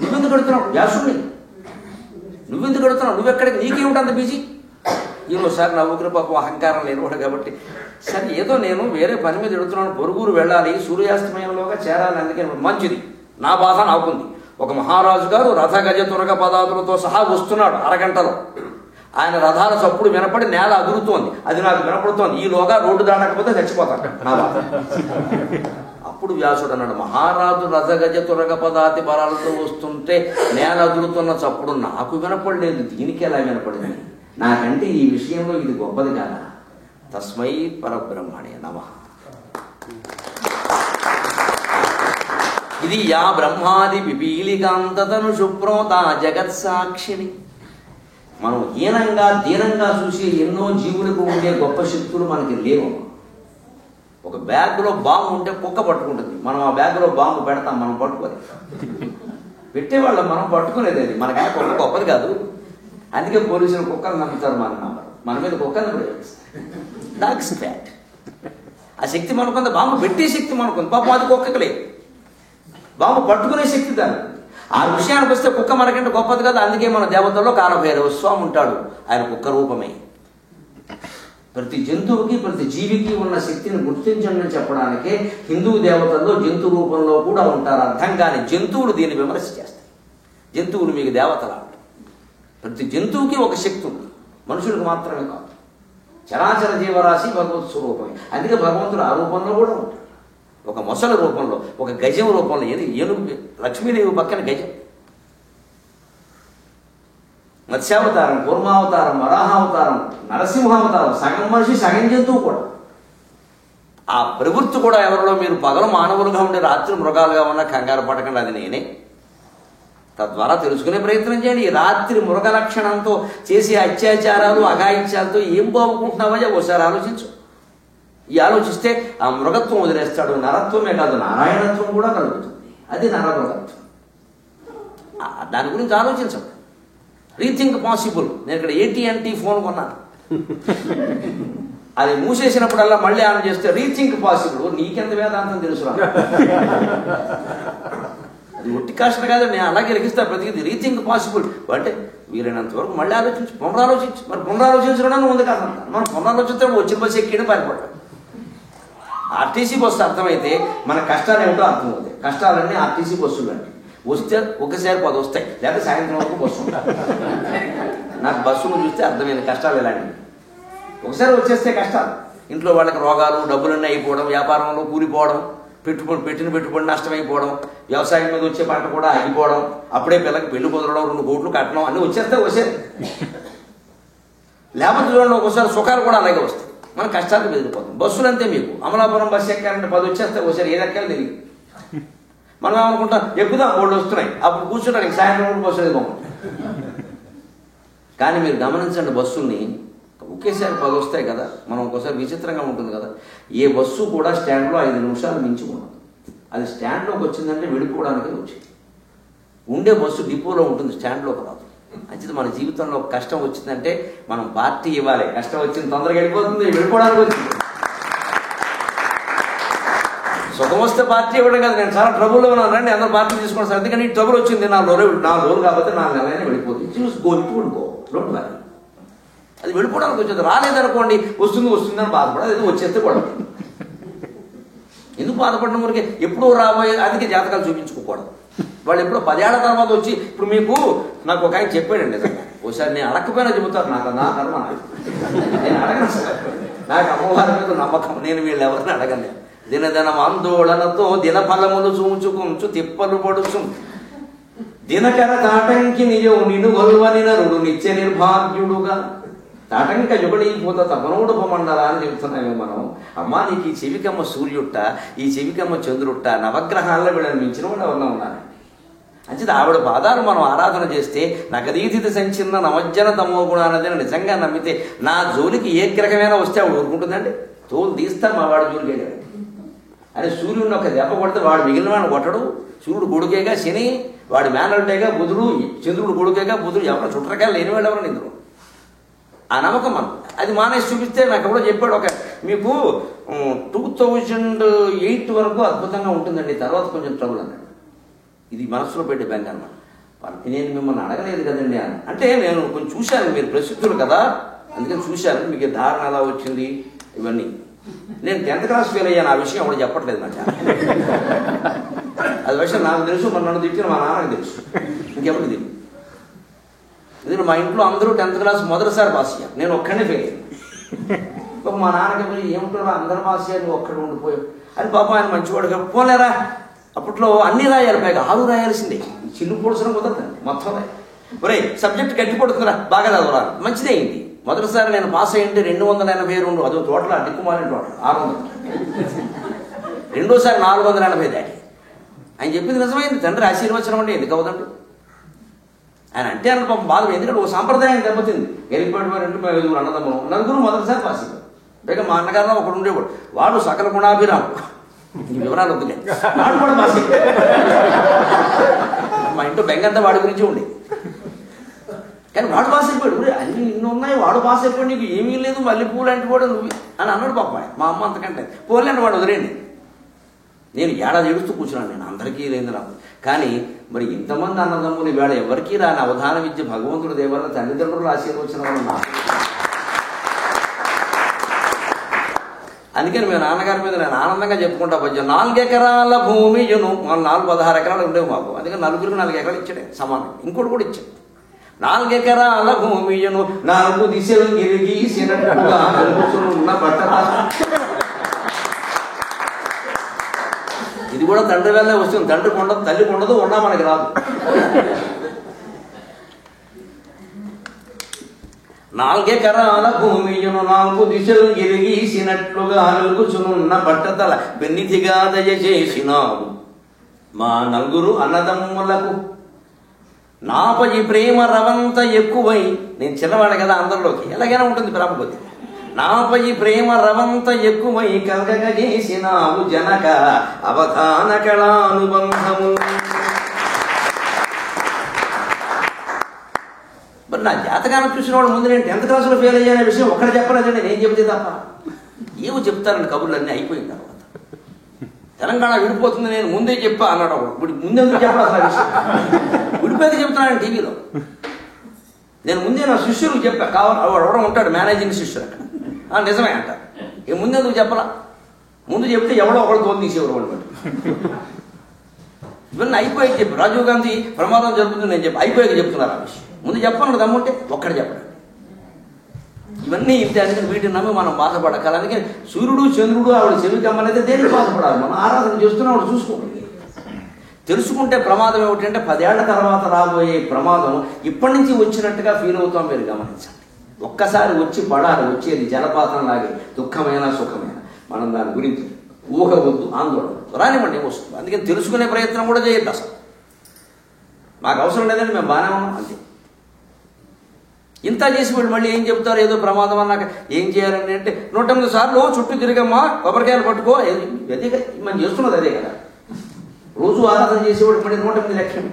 నువ్వెందుకు కడుతున్నావు వ్యాసుని, నువ్వెందుకు కడుతున్నావు, నువ్వెక్కడికి, నీకేమిటి అంత బిజీ. ఈరోజుసారి నా ఊరికి పాపం అహంకారం లేనివాడు కాబట్టి సరే ఏదో నేను వేరే పని మీద ఎడుతున్నాను, పొరుగురు వెళ్ళాలి, సూర్యాస్తమయంలోగా చేరాలి, అందుకే మంచిది, నా బాధ నాకుంది. ఒక మహారాజు గారు రథ గజ తురగ పదాదులతో సహా వస్తున్నాడు అరగంటలో. ఆయన రథాల చప్పుడు వినపడి నేల అదురుతోంది, అది నాకు వినపడుతోంది, ఈలోగా రోడ్డు దాటకపోతే చచ్చిపోతాడు నా బాధ. అప్పుడు వ్యాసుడు అన్నాడు, మహారాజు రథ గజ తురగ పదాతి బలాలతో వస్తుంటే నేల అదురుతున్న చప్పుడు నాకు వినపడలేదు, దీనికి ఎలా వినపడింది, నాకంటే ఈ విషయంలో ఇది గొప్పది కాదా. తస్మై పరబ్రహ్మణే నమః. ఇది యా బ్రహ్మాది పిపీలికాంతతను శుభ్రోత జగత్సాక్షిని. మనం హీనంగా దీనంగా చూసి ఎన్నో జీవులకు ఉండే గొప్ప శక్తులు మనకి లేవు. ఒక బ్యాగ్లో బాంబు ఉంటే కుక్క పట్టుకుంటుంది, మనం ఆ బ్యాగ్లో బాంబు పెడతాం, మనం పట్టుకోలేదు, పెట్టేవాళ్ళం మనం పట్టుకునేది, అది మనకైనా కుక్క గొప్పది కాదు. అందుకే పోలీసులు కుక్కలు నమ్ముతారు, మన మీద కుక్కలు డాగ్స్ ఫ్యాట్. ఆ శక్తి మనకుంది, బాంబు పెట్టే శక్తి మనకుంది, పాపం అది కుక్కకి లేదు, బాంబు పట్టుకునే శక్తి దాన్ని. ఆ విషయానికి వస్తే కుక్క మనకంటే గొప్పది కదా. అందుకే మన దేవతల్లో కాలభైరవ స్వామి ఉంటాడు, ఆయన కుక్క రూపమే. ప్రతి జంతువుకి ప్రతి జీవికి ఉన్న శక్తిని గుర్తించండి చెప్పడానికే హిందూ దేవతల్లో జంతు రూపంలో కూడా ఉంటారు. అర్థం కాని జంతువులు దీన్ని విమర్శ చేస్తాయి. జంతువులు మీకు దేవతలా ఉంటాయి. ప్రతి జంతువుకి ఒక శక్తి ఉంది, మనుషులకు మాత్రమే కాదు. చరాచర జీవరాశి భగవత్ స్వరూపమే. అందుకే భగవంతుడు ఆ రూపంలో కూడా ఉంటాడు. ఒక మొసల రూపంలో, ఒక గజం రూపంలో, ఏనుగు లక్ష్మీదేవి పక్కన గజం. మత్స్యావతారం, కూర్మావతారం, వరాహావతారం, నరసింహావతారం, సగం మనిషి సగం జంతువు కూడా. ఆ ప్రవృత్తి కూడా ఎవరిలో, మీరు పగలు మానవులుగా ఉండే రాత్రి మృగాలుగా ఉన్న కంగారు పడకండి, అది నేనే. తద్వారా తెలుసుకునే ప్రయత్నం చేయండి. ఈ రాత్రి మృగ లక్షణంతో చేసే అత్యాచారాలు అఘాయిత్యాలతో ఏం బాగుకుంటున్నావో ఒకసారి ఆలోచించు. ఈ ఆలోచిస్తే ఆ మృగత్వం వదిలేస్తాడు. నరత్వమే కాదు, నారాయణత్వం కూడా కలుగుతుంది. అది నరమృగత్వం. దాని గురించి ఆలోచించండి. Rethink possible. నేను ఇక్కడ AT&T ఫోన్ కొన్నాను, అది మూసేసినప్పుడల్లా మళ్ళీ ఆన్ చేస్తే రీథింక్ పాసిబుల్. నీకెంత వేదాంతం తెలుసురా, అది ఒట్టి కష్టం కాదు, నేను అలాగే లెగిస్తా ప్రతిదీ. రీథింక్ పాసిబుల్ అంటే వీలైనంత వరకు మళ్ళీ ఆలోచించు, పునరాలోచించు. మరి పునరాలోచించడం ఉంది కాదు, మనం పునరాలోచిస్తే వచ్చిన బస్సు ఎక్కిన పారిపోవడం. ఆర్టీసీ బస్సు అర్థమైతే మన కష్టాలు ఏమిటో అర్థమవుతాయి. కష్టాలన్నీ ఆర్టీసీ బస్సులు అండి. వస్తే ఒకసారి 10 వస్తాయి, లేదా సాయంత్రం వరకు బస్సు ఉంటాయి. నాకు బస్సును చూస్తే అర్థమైంది కష్టాలు ఎలాంటివి. ఒకసారి వచ్చేస్తే కష్టాలు. ఇంట్లో వాళ్ళకి రోగాలు, డబ్బులన్నీ అయిపోవడం, వ్యాపారంలో కూలిపోవడం, పెట్టిన పెట్టుబడి నష్టమైపోవడం, వ్యవసాయం మీద వచ్చే పంట కూడా ఆగిపోవడం, అప్పుడే పిల్లకి పెళ్లి కుదరడం, 2 కోట్లు కట్టడం, అన్నీ వచ్చేస్తే లేకపోతే చూడండి ఒకసారి సుఖాలు కూడా అలాగే వస్తాయి. మనం కష్టాలు బెదిరిపోతాం. బస్సులు అంతే. మీకు అమలాపురం బస్సు ఎక్కాలంటే 10 వచ్చేస్తే ఒకసారి ఏది ఎక్కాలో తెలియదు. మనం ఏమనుకుంటాం, ఎక్కుదాం 3 వస్తున్నాయి, అప్పుడు కూర్చోడానికి సాయంత్రం బస్సు అనేది బాగుంటుంది. కానీ మీరు గమనించండి, బస్సుల్ని ఒకేసారి 10 వస్తాయి కదా. మనం ఒకసారి విచిత్రంగా ఉంటుంది కదా, ఏ బస్సు కూడా స్టాండ్లో 5 నిమిషాలు మించి ఉండదు. అది స్టాండ్లోకి వచ్చిందంటే వెళ్ళిపోవడానికి వచ్చింది. ఉండే బస్సు డిపోలో ఉంటుంది, స్టాండ్లోకి రాదు. అంచేది మన జీవితంలో కష్టం వచ్చిందంటే మనం పార్టీ ఇవ్వాలి. కష్టం వచ్చింది తొందరగా వెళ్ళిపోతుంది, వెళ్ళిపోవడానికి వచ్చింది. సుఖం వస్తే పార్టీ ఇవ్వడం కాదు, నేను చాలా ట్రబుల్లో ఉన్నాను రండి అందరూ పార్టీ తీసుకోండి సార్, అందుకని ట్రబుల్ వచ్చింది, 4 రోజులు కాబట్టి 4 నెలలైనా వెళ్ళిపోతుంది. చూసి గోల్పుడుకో డోంట్ వరీ. అది వెళ్ళిపోవడానికి వచ్చేది. రాలేదనుకోండి, వస్తుందని బాధపడదు, అది వచ్చేస్తే పడదు. ఎందుకు బాధపడిన ఊరికే ఎప్పుడూ రాబోయే, అందుకే జాతకాలు చూపించుకోకూడదు. వాళ్ళు ఎప్పుడో 10 ఏళ్ల తర్వాత వచ్చి, ఇప్పుడు మీకు నాకు ఒక ఆయన చెప్పాడండి, ఒకసారి నేను అడగకపోయినా చెబుతారు, నా కర్మ, నేను అడగను సార్, నాకు అమ్మవారి మీద నమ్మకం, నేను వీళ్ళు ఎవరిని అడగను. దినదినం ఆందోళనతో దినఫలములు చూచుకుంచు తిప్పలు పడుచు దినకర తాటంకి నిజం నిన్ను గొల్వని నరుడు నిత్య నిర్భాగ్యుడుగా తాటంక యుగడీభూత తపనోడుపమండలా అని చెబుతున్నామే మనం. అమ్మా నీకు ఈ చెవికమ్మ సూర్యుట్ట, ఈ చెవికమ్మ చంద్రుట్ట, నవగ్రహాల్లో వీళ్ళని మించిన వాడు ఎవరన్నా ఉన్నారు. అంచేది ఆవిడ పాదాలు మనం ఆరాధన చేస్తే నగదీతిథి సంచిన్న నవజ్జన తమో గుణానదని నిజంగా నమ్మితే నా జోలికి ఏ గ్రహమైనా వస్తే ఆవిడ ఊరుకుంటుందండి. తోలు తీస్తాను మా వాడు జోలికి వెళ్ళాడు అని. సూర్యుడిని ఒక దెబ్బ కొడితే వాడు మిగిలిన వాడిని కొట్టడు. సూర్యుడు కొడుకేగా శని, వాడి మేనల్టేగా బుధుడు, చంద్రుడు కొడుకేగా బుధుడు, ఎవరైనా చుట్టరకాయలు లేని వాళ్ళు ఎవరైనా ఇందులో. ఆ నమ్మకం మనం అది మానేసి చూపిస్తే నాకు ఎవరో చెప్పాడు, ఒక మీకు 2008 వరకు అద్భుతంగా ఉంటుందండి, తర్వాత కొంచెం ట్రబుల్ అన్నాడు. ఇది మనసులో పెట్టి బెంగ అన్నమాట. నేను మిమ్మల్ని అడగలేదు కదండి అని. అంటే నేను కొంచెం చూశాను, మీరు ప్రసిద్ధులు కదా, అందుకని చూశాను మీకు ధారణ ఎలా వచ్చింది ఇవన్నీ. నేను 10th క్లాస్ ఫెయిల్ అయ్యాను, ఆ విషయం ఎవరు చెప్పట్లేదు నాకు. అది విషయం నాకు తెలుసు, మరి నన్ను తిట్టిన మా నాన్నకి తెలుసు, ఇంకెవరికి తెలియదు. ఎందుకంటే మా ఇంట్లో అందరూ 10th క్లాస్ మొదటిసారి పాస్ అయ్యారు, నేను ఒక్కడే ఫెయిల్ అయ్యాను. మా నాన్నకి ఏమిటో అందరు పాస్ అయ్యారు, నువ్వు ఒక్కడే ఉండిపోయావు అని. పాప ఆయన మంచివాడు, పోలేరా అప్పట్లో అన్ని రాయాలి, పైగా 6 రాయాల్సిందే, చిల్లు పొడుసడం కుదరదు, మొత్తం రాయి. ఒరే సబ్జెక్ట్ గట్టి పడుతుందిరా, బాగా చదవరా, మంచిదే అయింది. మొదటిసారి నేను పాస్ అయ్యింది 282, అదో టోటల్ దిక్కుమాలిన టోటల్ 600. రెండోసారి 480 దాటి. ఆయన చెప్పింది నిజమైంది, తండ్రి ఆశీర్వచనం అంటే ఎందుకు అవదండు ఆయన అంటే అన్న పాపం బాధ. ఎందుకంటే ఒక సాంప్రదాయం దెబ్బతింది. గెలిపాడు 2 అన్నదమ్ములు, 4 మొదటిసారి పాస్ అయ్యారు. పైగా మా అన్నగారు ఒకడు ఉండేవాడు, వాడు సకల గుణాభిరాముడు, వివరాలు వద్దులే, వాడు కూడా పాస్ అయ్యాడు. మా ఇంట్లో బెంగంతా వాడి గురించి ఉండే, కానీ వాడు పాస్ అయిపోయాడు. అన్ని ఇన్ని ఉన్నాయి, వాడు పాస్ అయిపోయాడు, నీకు ఏమీ లేదు, మల్లెపూలు అంటే వాడు నువ్వు అని అన్నాడు పాప. మా అమ్మ అంతకంటే పోలేండి వాడు వదిలేండి. నేను ఏడాది ఏడుస్తూ కూర్చున్నాను, నేను అందరికీ లేదు నాకు. కానీ మరి ఇంతమంది అన్నదమ్ములు ఇవాళ ఎవరికీ రాని అవధాన విద్య భగవంతుడి దేవల్ల తల్లిదండ్రులు ఆశీర్వచనం వల్ల. అందుకని మీ నాన్నగారి మీద నేను ఆనందంగా చెప్పుకుంటా పద్యం. 4 ఎకరాల భూమియును, 16 ఎకరాలు ఉండేవి మాకు, అందుకని 4 ఎకరాలు ఇచ్చాడే సమానం. ఇంకోటి కూడా ఇచ్చాడు. 4 ఎకరాల భూమియును 4 దిశలు గిరిగీసినట్టుగా ఉన్న బట్టల. ఇది కూడా తండ్రి వల్లే వస్తుంది, తండ్రి ఉండదు, తల్లి ఉండదు, ఉన్నా మనకి రాదు. 4 ఎకరాల భూమియును 4 దిశలు గిరిగీసినట్లుగా వెలుగుచునున్న బట్టతల పెన్నితిగా దయచేసినావు మా 4 అన్నదమ్ములకు. నాపై ప్రేమ రవంత ఎక్కువై, నేను చిన్నవాడు కదా అందరిలోకి, ఎలాగైనా ఉంటుంది ప్రాపతి. నాపై ప్రేమ రవంత ఎక్కువై కలగజేసినావు జనక అవధాన కళానుబంధము. మరి నా జాతకాన్ని చూసిన వాడు ముందు నేను 10th క్లాసులో ఫెయిల్ అయ్యానే విషయం ఒక్కడ చెప్పలేదండి, నేను చెబితే తప్ప. ఏమో చెప్తారండి కబుర్లు అన్నీ అయిపోయిన తర్వాత. తెలంగాణ విడిపోతుంది నేను ముందే చెప్పా అన్నాడు ఒకడు. ముందెందుకు చెప్పాలి అసలు విషయం? విడిపోతే చెప్తున్నాను టీవీలో. నేను ముందే నా శిష్యులకు చెప్పా, కావాలి వాడు ఎవడో ఉంటాడు మేనేజింగ్ శిష్యులు అక్కడ, నిజమే అంట. ఇక ముందెందుకు చెప్పలా? ముందు చెప్తే ఎవడో ఒకళ్ళు తోలు తీసేవారు వాళ్ళు. ఇవన్నీ అయిపోయాక చెప్పి రాజీవ్ గాంధీ ప్రమాదం జరుగుతుంది నేను చెప్పి అయిపోయాక చెప్తున్నారు ఆ విషయం. ముందు చెప్పను దమ్ముంటే ఒక్కడే చెప్పడం. ఇవన్నీ ఇంతే. అందుకని వీటిని నమ్మి మనం బాధపడకాలి. అందుకని సూర్యుడు చంద్రుడు ఆవిడ చెవికమ్మనైతే దేనికి బాధపడాలి? మనం ఆరాధన చేస్తున్నా ఆవిడ చూసుకోండి. తెలుసుకుంటే ప్రమాదం ఏమిటంటే 10 ఏళ్ల తర్వాత రాబోయే ప్రమాదం ఇప్పటి నుంచి వచ్చినట్టుగా ఫీల్ అవుతాం. మీరు గమనించండి, ఒక్కసారి వచ్చి పడాలి, వచ్చేది జలపాతం లాగే, దుఃఖమైన సుఖమైన. మనం దాని గురించి ఊహవద్దు, ఆందోళన రానివ్వండి, వస్తుంది. అందుకని తెలుసుకునే ప్రయత్నం కూడా చేయొద్దు. అసలు మాకు అవసరం లేదండి, మేము బాగానే ఉన్నాం అంతే. ఇంత చేసి వీళ్ళు మళ్ళీ ఏం చెప్తారు, ఏదో ప్రమాదం అన్నాక ఏం చేయాలని అంటే 108 సార్లు చుట్టూ తిరిగమ్మా, కొబ్బరికాయలు పట్టుకో, అదే కదా మనం చేస్తున్నది, అదే కదా. రోజు ఆరాధన చేసేవాడు మళ్ళీ 108 లక్షలు.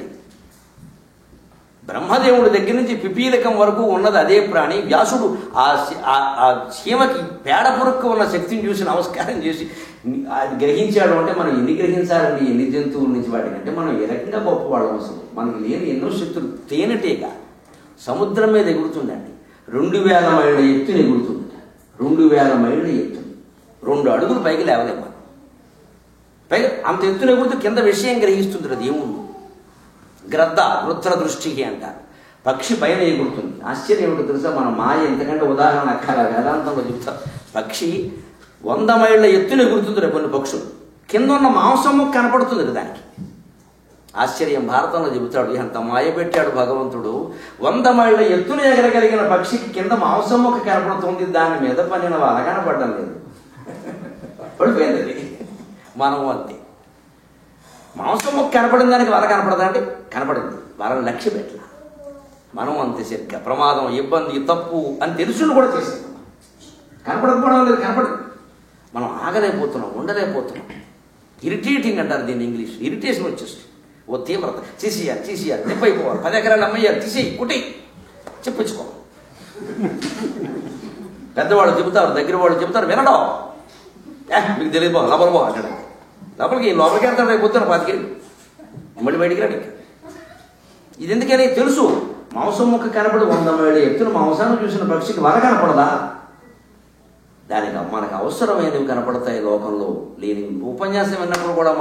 బ్రహ్మదేవుడి దగ్గర నుంచి పిపీలకం వరకు ఉన్నది అదే ప్రాణి. వ్యాసుడు ఆ చీమకి పేడ పురుక్కు ఉన్న శక్తిని చూసి నమస్కారం చేసి అది గ్రహించాడు. అంటే మనం ఎన్ని గ్రహించాలండి, ఎన్ని జంతువుల నుంచి వాటికంటే మనం ఏ రకంగా గొప్పవాళ్ళం. అసలు మనకి లేని ఎన్నో శక్తులు. తేనెటీగ సముద్రం మీద ఎగురుతుందండి, 2000 మైళ్ళ ఎత్తుని ఎగురుతుంది. 2000 మైళ్ళ ఎత్తుని 2 అడుగులు పైకి లేవలేము మనం. పైగా అంత ఎత్తున ఎగురుతూ కింద విషయం గ్రహిస్తుంది. అది ఏముంది? గ్రద్ద వృత్ర దృష్టికి అంటారు. పక్షి పైన ఎగురుతుంది. ఆశ్చర్యం ఏమిటో తెలుసా? మన మాయ ఎంతకంటే ఉదాహరణ అక్కడ వేదాంతంలో చెప్తారు. పక్షి 100 మైళ్ళ ఎత్తున ఎగురుతుంది. కొన్ని పక్షులు కింద ఉన్న మాంసము కనపడుతుంది దానికి. ఆశ్చర్యం భారతంలో చెబుతాడు, ఎంత మాయ పెట్టాడు భగవంతుడు. 100 మైళ్ళ ఎత్తున ఎగరగలిగిన పక్షికి కింద మాంసం ఒక కనపడుతుంది, దాని మీద పనిన వల కనపడడం లేదు. పడిపోయింది. మనం అంతే, మాంసం మొక్క కనపడిన దానికి వల కనపడదా అంటే కనపడింది, వలని లక్ష్య పెట్టాల. మనం అంతే సరిగ్గా ప్రమాదం, ఇబ్బంది, తప్పు అని తెలుసుని కూడా చేసేది. కనపడకపోవడం లేదు, కనపడింది. మనం ఆగలేకపోతున్నాం, ఉండలేకపోతున్నాం. ఇరిటేటింగ్ అంటారు దీన్ని ఇంగ్లీష్. ఇరిటేషన్ వచ్చేస్తుంది, ఓ తీవ్రత. తీసేయాలి, నిప్పైపోవాలి, 10 ఎకరాలు అమ్మయ్యాలి, తీసేయి, కుట్టి చెప్పించుకోవాలి. పెద్దవాళ్ళు చెబుతారు, దగ్గర వాళ్ళు చెబుతారు, వినడం. మీకు తెలియదు, లోపల అంటాడు. లోపలికి వెళ్తాడు, రేపు పొద్దున 5 మళ్ళీ బయటికి రాడు. ఇది ఎందుకని తెలుసు, మాంసం ముక్క కనపడి 100 మైళ్ళ ఎత్తున మాంసాన్ని చూసిన పక్షికి వల కనపడదా? దానికి మనకు అవసరమైనవి కనపడతాయి లోకంలో. లేని ఉపన్యాసం విన్నప్పుడు కూడా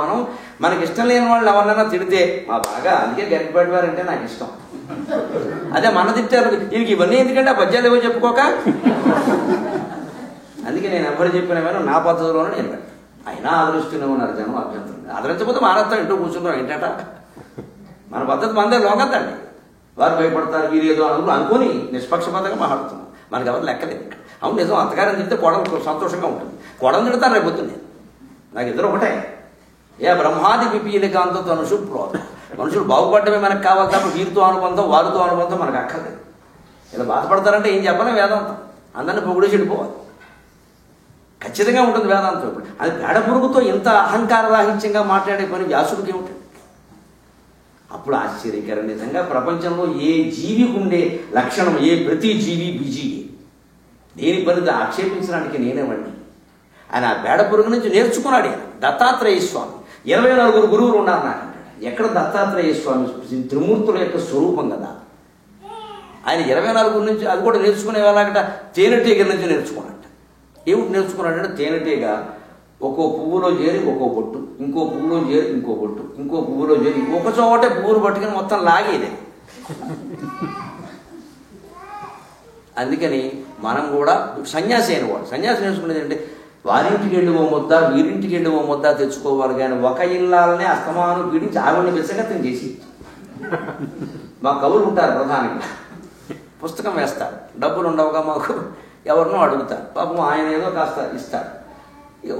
మనకి ఇష్టం లేని వాళ్ళు ఎవరినైనా తిడితే మా బాగా, అందుకే గరికపాటి వారు అంటే నాకు ఇష్టం. అదే మన తిట్టారు దీనికి ఇవన్నీ ఎందుకంటే ఆ పద్యాలు ఏవో చెప్పుకోక. అందుకే నేను ఎవరు చెప్పిన నా పద్ధతిలోనే నేను పెట్టాను. అయినా ఆదరిస్తూనే ఉన్నారు జనం, అభ్యంతరం. ఆదరించకపోతే మానేస్తాం, ఇంటూ కూర్చున్నాం ఏంటంట. మన పద్ధతి మందే లోకంతండి. వారు భయపడతారు, వీరు ఏదో అనుకుని నిష్పక్షపాతంగా మాట్లాడుతున్నాం. మనకి ఎవరు లెక్కలేదు. అవును నిజం, అత్తగారిని తిడితే కోడలు సంతోషంగా ఉంటుంది. కోడలు తిడతాను రేపు పొద్దున్నే. నాకు ఇద్దరు ఒకటే. ఏ బ్రహ్మాది పిపీలికాంతో తనుషు ప్రోధ. మనుషులు బాగుపడటమే మనకు కావాలి తప్ప వీరితో అనుబంధం వారితో అనుబంధం మనకు అక్కర్లేదు. ఇలా బాధపడతారంటే ఏం చెప్పాలి? వేదాంతం అందరినీ పొగిడేసి వెళ్ళిపోవాలి. ఖచ్చితంగా ఉంటుంది వేదాంతం. ఇప్పుడు అది పేడ పురుగుతో ఇంత అహంకార రాహిత్యంగా మాట్లాడే పని వ్యాసుడికి ఉంటుంది. అప్పుడు ఆశ్చర్యకరం. నిజంగా ప్రపంచంలో ఏ జీవికి ఉండే లక్షణం, ప్రతి జీవి బిజీయే. దేని పని ఆక్షేపించడానికి నేనేవండి. ఆయన ఆ పేడ పురుగు నుంచి నేర్చుకున్నాడు. ఆయన దత్తాత్రేయ స్వామి 24 గురువులు ఉన్నారు నాకు. ఎక్కడ దత్తాత్రేయ స్వామి త్రిమూర్తుల యొక్క స్వరూపం కదా. ఆయన 24 నుంచి అది కూడా నేర్చుకునే వాళ్ళకట తేనెటీగ నుంచి నేర్చుకున్నట్ట. ఏమిటి నేర్చుకున్నాడంటే తేనెటీగ ఒక్కో పువ్వులో చేరి ఒక్కో బొట్టు, ఇంకో పువ్వులో చేరి ఇంకో బొట్టు, ఇంకో పువ్వులో చేరి ఒక చోటే పువ్వులు పట్టుకుని మొత్తం లాగేదే. అందుకని మనం కూడా సన్యాసి అయిన వాడు సన్యాసి నేర్చుకునేది అంటే వారింటికి వెళ్ళి ఓ ముద్ద వీరింటికి వెళ్ళి ఓ ముద్ద తెచ్చుకోవాలి. కానీ ఒక ఇళ్ళనే అస్తమానం పీడించి ఆవిడని విసగతం చేసి. మా కవులు ఉంటారు ప్రధానంగా, పుస్తకం వేస్తారు, డబ్బులు ఉండవుగా మాకు, ఎవరినో అడుగుతారు. పాపం ఆయన ఏదో కాస్త ఇస్తాడు.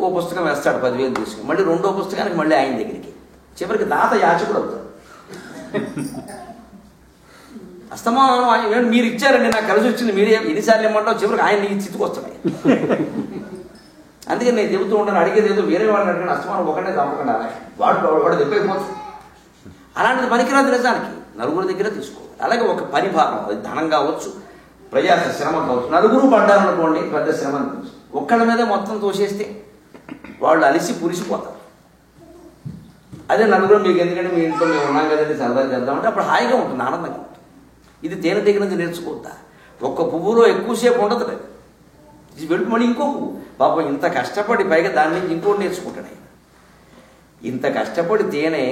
ఓ పుస్తకం వేస్తాడు 10,000 తీసుకుని, మళ్ళీ 2వ పుస్తకానికి మళ్ళీ ఆయన దగ్గరికి. చివరికి దాత యాచకుడు అవుతాడు. అస్తమానం మీరు ఇచ్చారండి, నాకు కలిసి వచ్చింది, మీరే ఎన్నిసార్లు ఇమ్మంటావు, చివరికి ఆయన నీకు చిత్తుకొస్తాడు. అందుకని నేను చెబుతూ ఉంటాను, అడిగేది ఏదో వేరే వాళ్ళని అడిగిన అస్తమానం ఒకటే తప్పకుండా వాడు దెబ్బైపోతుంది. అలాంటిది పనికిరాదు నిజానికి. నలుగురి దగ్గర తీసుకోవాలి. అలాగే ఒక పని భాగం, అది ధనం కావచ్చు, ప్రయాస శ్రమ కావచ్చు. నలుగురు పడ్డారనుకోండి పెద్ద శ్రమ అనిపించు. ఒక్కళ్ళ మీద మొత్తం తోసేస్తే వాళ్ళు అలిసి పురిసిపోతారు. అదే నలుగురు మీకు ఎందుకంటే మీ ఇంట్లో మేము ఉన్నాం కదండి సరదా చేద్దామంటే అప్పుడు హాయిగా ఉంటుంది, ఆనందంగా ఉంటుంది. ఇది తేనె దగ్గర నుంచి నేర్చుకోవద్దా? ఒక్క పువ్వులో ఎక్కువసేపు ఉండదు లేదు, వెళ్ళి మళ్ళీ ఇంకో పువ్వు. పాపం ఇంత కష్టపడి పైగా దాని నుంచి ఇంకోటి నేర్చుకుంటాడు ఆయన. ఇంత కష్టపడి తేనె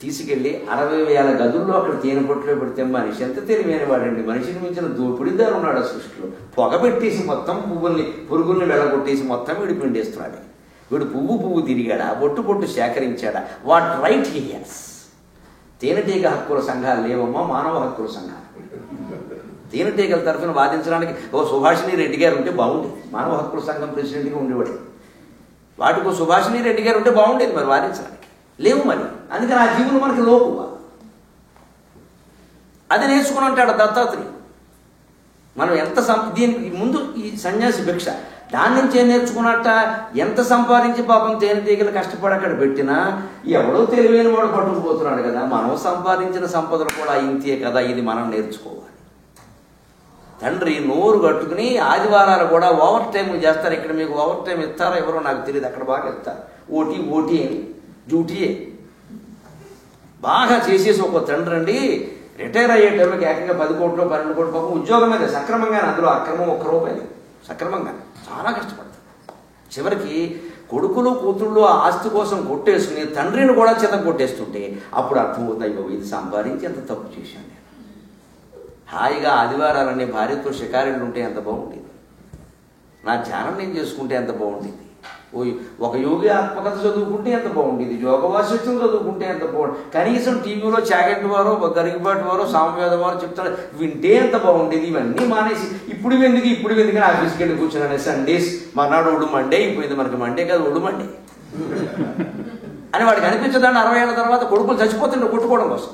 తీసుకెళ్ళి 60,000 గదుల్లో అక్కడ తేనె పొట్టులో పెడితే మనిషి ఎంత తెలివైన వాడండి. మనిషిని మించిన దోపిడిదారు ఉన్నాడు ఆ సృష్టిలో. పొగ పెట్టేసి మొత్తం పురుగుల్ని వెళ్ళగొట్టేసి మొత్తం వీడు పిండేస్తున్నాడు. వీడు పువ్వు తిరిగాడా, బొట్టు సేకరించాడా? What right he has? తేనెటీగ హక్కుల సంఘాలు లేవమ్మా, మానవ హక్కుల సంఘాలు. తేనెటీగల తరఫున వాదించడానికి ఓ సుభాషిణి రెడ్డి గారు ఉంటే బాగుండేది. మానవ హక్కుల సంఘం ప్రెసిడెంట్గా ఉండేవాడు. వాటికి సుభాషిణి రెడ్డి గారు ఉంటే బాగుండేది మరి వాదించడానికి. లేవు మరి. అందుకని ఆ జీవులు మనకి లోకువ. అది నేర్చుకుని అంటాడు దత్తాత్రేయ. మనం ఎంత దీనికి ముందు ఈ సన్యాసి భిక్ష దాని నుంచి ఏం నేర్చుకున్నట్ట, ఎంత సంపాదించి పాపం తేనెటీగలు కష్టపడి అక్కడ పెట్టినా ఎవడో తెలివైన వాడు పట్టుకుపోతున్నాడు కదా. మనం సంపాదించిన సంపదలు కూడా ఇంతే కదా, ఇది మనం నేర్చుకోవాలి. తండ్రి నోరు కట్టుకుని ఆదివారాలు కూడా ఓవర్ టైం చేస్తారు. ఇక్కడ మీకు ఓవర్ టైం ఇస్తారో ఎవరో నాకు తెలియదు, అక్కడ బాగా ఇస్తారు. ఓటీ అని డ్యూటీయే బాగా చేసేసి ఒక తండ్రి అండి రిటైర్ అయ్యే టైంకి ఏకంగా 10 కోట్లు 12 కోట్లు పాపం ఉద్యోగం మీద సక్రమంగానే, అందులో అక్రమం 1 రూపాయి సక్రమంగానే చాలా కష్టపడతారు. చివరికి కొడుకులు కూతుళ్ళు ఆస్తి కోసం కొట్టేసుకుని తండ్రిని కూడా చేత కొట్టేస్తుంటే అప్పుడు అర్థమవుతాయి, ఇది సంపాదించి ఎంత తప్పు చేశాను నేను. హాయిగా ఆదివారాలన్నీ భార్యతో షికారీలు ఉంటే ఎంత బాగుండేది, నా ధ్యానం నేను చేసుకుంటే ఎంత బాగుండేది, ఒక యోగి ఆత్మకథ చదువుకుంటే ఎంత బాగుండేది, యోగవాసిత్వం చదువుకుంటే ఎంత బాగుండేది, కనీసం టీవీలో చాగంటి వారో గరిగిపాటి వారో సామవేద వారో చెప్తారు వింటే ఎంత బాగుండేది. ఇవన్నీ మానేసి ఇప్పుడు ఎందుకు ఆఫీస్కి వెళ్ళి కూర్చున్నాను. సండేస్ మర్నాడు ఒళ్ళు మండే అయిపోయింది, మనకి మండే కాదు ఒళ్ళు మండే అని వాడికి అనిపించదండి. 60 ఏళ్ళ తర్వాత కొడుకులు చచ్చిపోతుంటే కొట్టుకోవడం కోసం.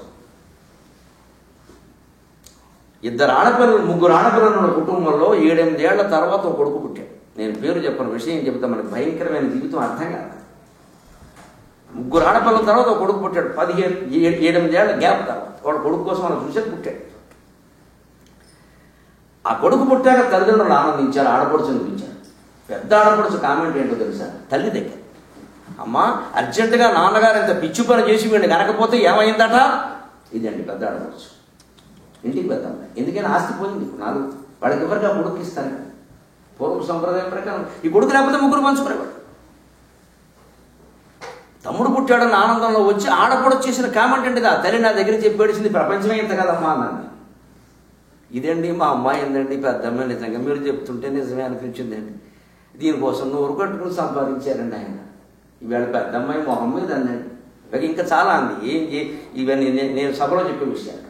2 ఆడపిల్లలు 3 ఆడపిల్లలు ఉన్న కుటుంబంలో 7-8 ఏళ్ల తర్వాత ఒక కొడుకు పుట్టాడు. నేను పేరు చెప్పను, విషయం చెబుతా, మనకి భయంకరమైన జీవితం అర్థం కాదు. 3 ఆడపిల్లల తర్వాత ఒక కొడుకు పుట్టాడు. 7-8 ఏళ్ల గ్యాప్ తర్వాత వాడు కొడుకు కోసం మనం చూసేది పుట్టాడు. ఆ కొడుకు పుట్టాక తల్లిదండ్రులు ఆనందించారు, ఆడపడుచు అనిపించారు. పెద్ద ఆడపడుచు కామెంట్ ఏంటో తెలుసా? తల్లి దగ్గర, అమ్మా అర్జెంటుగా నాన్నగారు ఇంత పిచ్చి పని చేసి వీడిని కనకపోతే ఏమైందట. ఇదండి పెద్ద ఆడపడుచు. ఇంటికి పెద్దమ్మాయి. ఎందుకని ఆస్తి పోయింది. ఇప్పుడు 4 వాళ్ళకి ఎవరికి ఆ కొడుకు ఇస్తాను. పూర్వ సంప్రదాయం ప్రకారం ఈ కొడుకు లేకపోతే ముగ్గురు పంచుకునేవాడు. తమ్ముడు పుట్టాడన్న ఆనందంలో వచ్చి ఆడపడ చేసిన కామెంట్ అంటే ఆ తల్లి నా దగ్గర చెప్పేసింది, ప్రపంచమే ఇంత కదమ్మా అన్నాను. ఇదండి మా అమ్మాయి ఏందండి పెద్ద అమ్మాయి, నిజంగా మీరు చెప్తుంటే నిజమే అనిపించిందండి. దీనికోసం నోరు కట్టుకుని సంపాదించారండి ఆయన. ఈవేళ పెద్ద అమ్మాయి మొహం మీద అందండి. ఇంకా చాలా అంది. ఇవన్నీ నేను సభలో చెప్పే విషయాలు.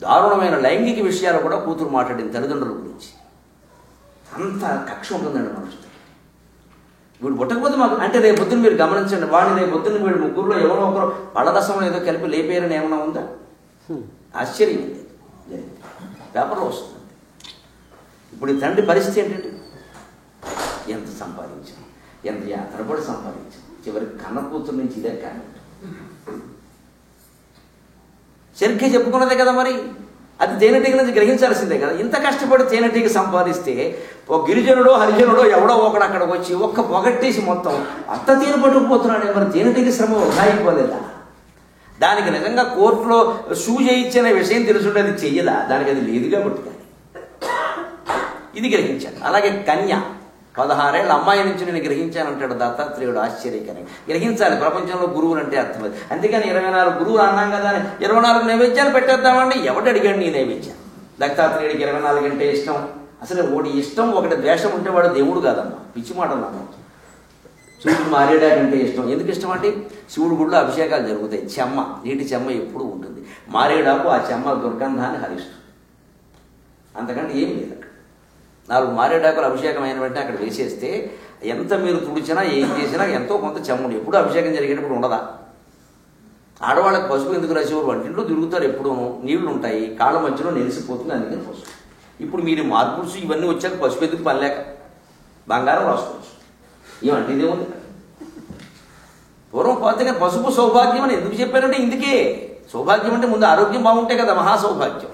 దారుణమైన లైంగిక విషయాలు కూడా కూతురు మాట్లాడింది తల్లిదండ్రుల గురించి. అంత కక్ష ఉంటుందండి మనుషులు. వీడు పుట్టకపోతే మాకు అంటే రేపు పొద్దున మీరు గమనించండి, వాడిని రేపు పొద్దున్న వీడు ముగ్గురులో ఎవరో ఒకరు పళ్ళరసం ఏదో కలిపి లేపేరని ఏమైనా ఉందా? ఆశ్చర్యం లేదు, పేపర్లో వస్తుంది. ఇప్పుడు ఈ తండ్రి పరిస్థితి ఏంటంటే ఎంత సంపాదించాం, ఎంత యాత్రపడి సంపాదించాం, చివరికి కన్న కూతురు నుంచి ఇదే కానీ సరిగ్గా చెప్పుకున్నదే కదా. మరి అది తేనెటీగ నుంచి గ్రహించాల్సిందే కదా. ఇంత కష్టపడి తేనెటీగ సంపాదిస్తే ఒక గిరిజనుడో హరిజనుడో ఎవడో ఒకడు అక్కడికి వచ్చి ఒక్క పొగట్టేసి మొత్తం అంత తేనె పట్టుకుపోతున్నాడే. మరి తేనెటీగ శ్రమ వృధాయిపోలేదా? దానికి నిజంగా కోర్టులో షూ చేయించిన విషయం తెలుసుంటే అది చెయ్యదా? దానికి అది లేదు కాబట్టి ఇది గ్రహించాను. అలాగే కన్య 16 ఏళ్ళ అమ్మాయి నుంచి నేను గ్రహించానంటాడు దత్తాత్రేయుడు. ఆశ్చర్యకరంగా గ్రహించాలి. ప్రపంచంలో గురువులు అంటే అర్థం అది. అందుకని 24 గురువులు అన్నాం కదా అని 24 నైవేద్యాలు పెట్టేద్దామండి. ఎవడు అడిగాడు నీ నైవేద్యం? దత్తాత్రేయుడికి 24 అంటే ఇష్టం. అసలు ఒకటి ఇష్టం ఒకటి ద్వేషం ఉంటే వాడు దేవుడు కాదమ్మా, పిచ్చి మాటలు అన్నాం. శివుడు మారేడాకంటే ఇష్టం. ఎందుకు ఇష్టం అంటే శివుడు గుడిలో అభిషేకాలు జరుగుతాయి. చెమ్మ, నీటి చెమ్మ ఎప్పుడూ ఉంటుంది. మారేడాకు ఆ చెమ్మ దుర్గంధాన్ని హరిస్తుంది. అంతకంటే ఏమి లేదు. అక్కడ 4 మారేడాకులు అభిషేకం అయిన వెంటనే అక్కడ వేసేస్తే ఎంత మీరు తుడిచినా ఏం చేసినా ఎంతో కొంత చెమ్ముడు. ఎప్పుడు అభిషేకం జరిగేటప్పుడు ఉండదా? ఆడవాళ్ళకి పసుపు ఎందుకు రాసేవారు? వంటింట్లో తిరుగుతారు, ఎప్పుడూ నీళ్లు ఉంటాయి, కాళ్ళ మధ్యలో నెలిసిపోతుంది, అందుకని పసుపు. ఇప్పుడు మీరు మార్పుల్స్ ఇవన్నీ వచ్చాక పసుపు ఎందుకు పనిలేక బంగారం రాసుకోవచ్చు. ఏమంటే ఇదేముంది? పూర్వం పోతే పసుపు సౌభాగ్యం అని ఎందుకు చెప్పారంటే ఇందుకే. సౌభాగ్యం అంటే ముందు ఆరోగ్యం బాగుంటే కదా మహాసౌభాగ్యం.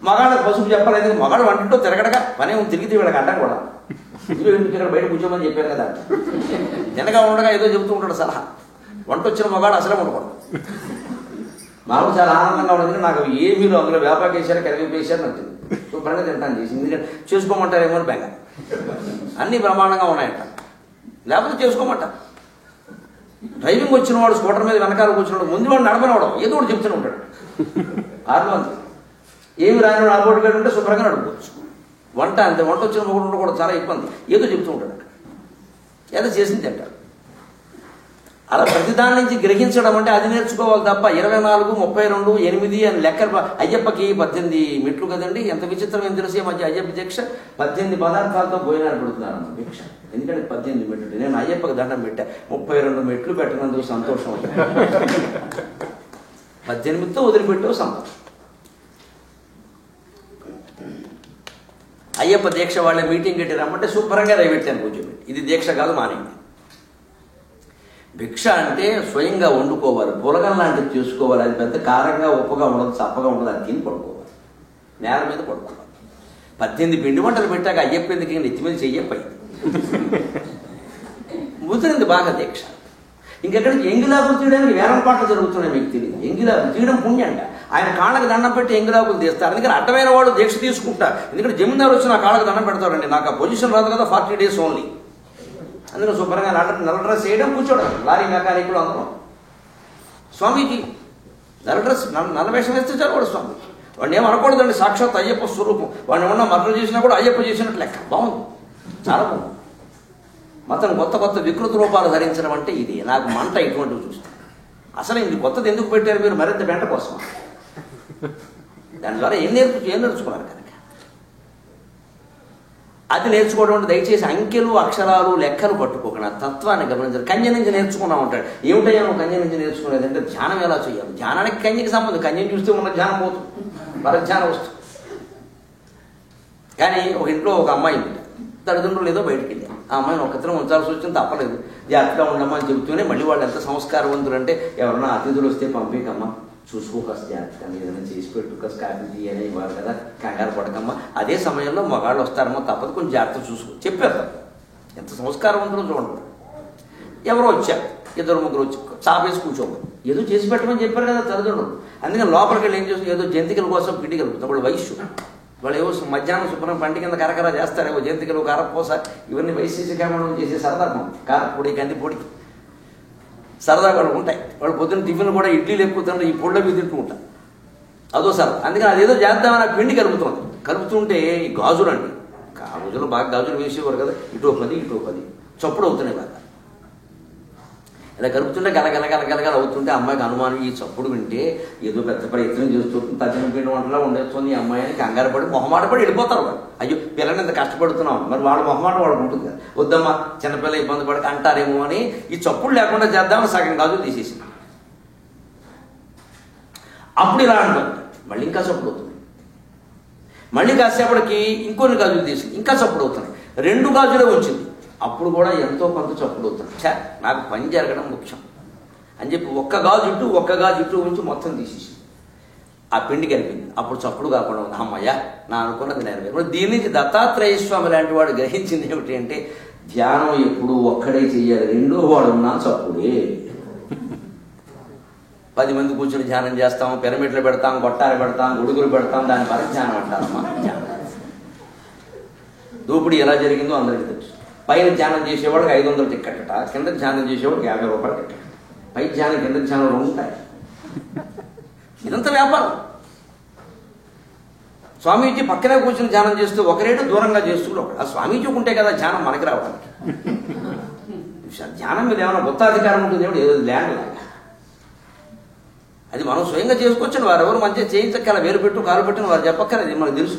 మగాళ్ళకి పసుపు చెప్పలేదు. మగాడు వంటింట్లో తిరగడగా పనే తిరిగితే వీళ్ళకి అడ్డం కూడా. ఇక్కడ బయట కూర్చోమని చెప్పారు కదా. తినగా ఉండగా ఏదో చెబుతూ ఉంటాడు సలహా. వంట వచ్చిన మగాడు అసలే ఉండకూడదు. మాకు చాలా ఆనందంగా ఉండదు. నాకు ఏ మీరు అందులో వేపాకు వేసారు, కరివేపు వేసారు నచ్చింది. శుభ్రంగా తింటాను చేసి. ఎందుకంటే చేసుకోమంటారేమో అని బెంగ. అన్నీ బ్రహ్మాండంగా ఉన్నాయంట. లేకపోతే చేసుకోమంట. డ్రైవింగ్ వచ్చిన వాడు స్కూటర్ మీద వెనకాల కూర్చున్నాడు, ముందు వాడు నడపనివాడు ఏదో ఒకటి చెప్తూనే ఉంటాడు. కారులో అంతే. ఏమి రాని ఆపోటుగాడు ఉంటే శుభ్రంగా నడుపుకోవచ్చు. వంట అంతే. వంట వచ్చిన మొగుడు కూడా చాలా ఇబ్బంది, ఏదో చెప్తూ ఉంటాడు అక్కడ, ఏదో చేసింది అంటారు. అలా ప్రతిదాని నుంచి గ్రహించడం అంటే అది నేర్చుకోవాలి తప్ప 24, 32, 8 అని లెక్క. అయ్యప్పకి 18 మెట్లు కదండి. ఎంత విచిత్రమైన తెలిసే మధ్య అయ్యప్ప దీక్ష 18 పదార్థాలతో భోజనాలు పెడుతున్నారు దీక్ష. ఎందుకంటే 18 మెట్లు. నేను అయ్యప్పకి దండం పెట్టా. 32 మెట్లు పెట్టినందుకు సంతోషం అవుతుంది. 18తో వదిలిపెట్టావు సంతోషం. అయ్యప్ప దీక్ష వాళ్ళ మీటింగ్ పెట్టి రమ్మంటే శుభ్రంగా రైవెట్టాను కూర్చోబెట్టి. ఇది దీక్ష కాదు, మానేయండి. భిక్ష అంటే స్వయంగా వండుకోవాలి, పులగం లాంటిది చేసుకోవాలి. అది పెద్ద కారంగా ఉప్పుగా ఉండదు, చప్పగా ఉండదు. అది తిని పడుకోవాలి, నేల మీద పడుకోవాలి. 18 పిండి వంటలు పెట్టాక అయ్యప్ప ఎందుకు నెత్తి మీద చెయ్యప్పయింది. ముదిరింది బాగా దీక్ష. ఇంకెక్కడికి ఎంగిలాకులు తీయడానికి వేలం పాటలు జరుగుతున్నాయి, మీకు తెలియదు. ఎంగిలాకులు తీయడం పుణ్యంట. ఆయన కాళ్ళకి దండం పెట్టి ఎంగిలాకులు తీస్తారు. అందుకని అడ్డమైన వాడు దీక్ష తీసుకుంటారు. ఎందుకంటే జమీందారు వచ్చి నా కాళ్ళకి దండం పెడతారండి. నాకు ఆ పొజిషన్ రాదు కదా, 40 days ఓన్లీ. అందుకని శుభ్రంగా నల్ల డ్రెస్ వేయడం, కూర్చోవడం. లారీ మెకానిక్లు అందరం స్వామీజీ నల్ల డ్రెస్ నల్ల వేషం వేస్తే చాలు వాడు స్వామి. వాడిని ఏం అనకూడదండి, సాక్షాత్ అయ్యప్ప స్వరూపం. వాడిని ఏమన్నా మర్డర్ చేసినా కూడా అయ్యప్ప చేసినట్టు లెక్క. బాగుంది, చాలా బాగుంది. మొత్తం కొత్త కొత్త వికృత రూపాలు ధరించడం అంటే ఇది నాకు మంట. ఇటువంటివి చూస్తే అసలు ఇది కొత్తది ఎందుకు పెట్టారు మీరు? మరింత వెంట కోసం. దాని ద్వారా ఏం నేర్చుకున్నారు కనుక అది నేర్చుకోవడం అంటే దయచేసి అంకెలు, అక్షరాలు, లెక్కలు పట్టుకోకుండా తత్వాన్ని గమనించాలి. కన్య నుంచి నేర్చుకున్నా ఉంటాడు. ఏమిటయ్యా నువ్వు కన్య నుంచి నేర్చుకునేది అంటే ధ్యానం ఎలా చేయాలి. ధ్యానానికి కన్యకి సంబంధం. కన్యని చూస్తే ఉన్న ధ్యానం పోతుంది, పరధ్యానం వస్తుంది. కానీ ఒక ఇంట్లో ఒక అమ్మాయి ఉంది, తల్లిదండ్రులు ఏదో బయటికి వెళ్ళారు. ఆ అమ్మాయిని ఒక్కతరం ఉంచాల్సి వచ్చింది, తప్పలేదు. జాగ్రత్తగా ఉండమ్మా అని చెబుతూనే మళ్ళీ వాళ్ళు ఎంత సంస్కారవంతులు అంటే ఎవరన్నా అతిథులు వస్తే పంపేకమ్మా, చూసుకో కాస్త జాగ్రత్తగా, ఏదైనా చేసి పెట్టు, కాస్త కాఫీ తీయని ఇవ్వాలి కదా, కంగారు పడకమ్మా. అదే సమయంలో మగాళ్ళు వస్తారమ్మా, తప్పదు, కొంచెం జాగ్రత్త చూసుకో చెప్పారు. ఎంత సంస్కారవంతులు చూడండి. ఎవరో వచ్చారు, 2, 3 వచ్చి చాపేసి కూర్చోకూడదు. ఏదో చేసి పెట్టమని చెప్పారు కదా తల్లిదండ్రులు. అందుకని లోపలికి వెళ్ళి ఏం చేస్తుంది, ఏదో జంతికల కోసం పిండి కలుపుతారు. వాళ్ళు వయస్సు, వాళ్ళు ఏవో మధ్యాహ్నం శుభ్రం పంటి కింద కరకర చేస్తారేవో జంతికలు, కారపూస, ఇవన్నీ వయసు కామడం చేసే సరదా కారపొడి, కందిపొడి సరదా వాళ్ళు ఉంటాయి. వాళ్ళు పొద్దున్న టిఫిన్ కూడా ఇడ్లీలు ఎక్కువ తింటారు, ఈ పొళ్ళ మీద తింటూ ఉంటారు. అదో సరదా. అందుకని అదేదో చేద్దామని ఆ పిండి కలుపుతుంది. కలుపుతుంటే ఈ గాజులు అండి, గాజులు బాగా గాజులు వేసేవారు కదా, ఇటో 10 ఇటో 10 చప్పుడు అవుతున్నాయి బాగా. ఇలా కలుపుతుంటే గలగల అవుతుంటే అమ్మాయికి అనుమానం, ఈ చప్పుడు వింటే ఏదో పెద్ద ప్రయత్నం చేస్తుంటుంది, తగ్గిన పిండి వంటలా ఉండేస్తుంది ఈ అమ్మాయి అని కంగారు పడి మొహమాట పడి వెళ్ళిపోతారు వాళ్ళు. అయ్యో పిల్లని ఇంత కష్టపడుతున్నాం, మరి వాళ్ళ మొహమాట వాళ్ళకు ఉంటుంది కదా, వద్దమ్మా చిన్నపిల్ల ఇబ్బంది పడక అంటారేమో అని ఈ చప్పుడు లేకుండా చేద్దామని సగం గాజులు తీసేసి అప్పుడు ఇలా అంటుంది. మళ్ళీ ఇంకా చప్పుడు అవుతుంది. మళ్ళీ కాసేపటికి ఇంకొన్ని గాజులు తీసి ఇంకా చప్పుడు అవుతున్నాయి. 2 గాజులే వచ్చింది. అప్పుడు కూడా ఎంతో కొంత చప్పుడు అవుతుంది. నాకు పని జరగడం ముఖ్యం అని చెప్పి ఒక్క గాజు ఇటు ఉంచి మొత్తం తీసేసి ఆ పిండి కలిపింది. అప్పుడు చప్పుడు కాకుండా ఉంది. అమ్మయ్య నా అనుకున్నది నెరవేరు. దీని నుంచి దత్తాత్రేయ స్వామి లాంటి వాడు గ్రహించింది ఏమిటి అంటే, ధ్యానం ఎప్పుడు ఒక్కడే చెయ్యాలి, రెండో వాడు ఉన్నా చప్పుడే. 10 మంది కూర్చొని ధ్యానం చేస్తాం, పిరమిడ్లు పెడతాం, గొట్టాలు పెడతాం, గొడుగులు పెడతాం, దాని పరి ధ్యానం అంటారమ్మా. ధ్యానం దోపిడీ ఎలా జరిగిందో అందరికీ తెలుసు. పైన ధ్యానం చేసేవాడికి 500 టిక్కెట్, కింద ధ్యానం చేసేవాడికి 50 రూపాయలు టిక్కెట్. పై ధ్యానం కింద ధ్యానం 2 ఉంటాయి. ఇదంతా వ్యాపారం. స్వామీజీ పక్కనే కూర్చొని ధ్యానం చేస్తూ ఒక రేటు దూరంగా చేస్తూ ఆ స్వామీజీ ఉంటే కదా ధ్యానం మనకి రావడానికి. ధ్యానం మీద ఏమైనా గుత్తాధికారం ఉంటుంది ఏమిటి, ఏదో ల్యాండ్ లాగా అది మనం స్వయంగా చేసుకోవచ్చని వారెవరు మంచిగా చేయించక్కల వేలు పెట్టు కాలు పెట్టిన వారు చెప్పక్కర్లేదు, మనకు తెలుసు.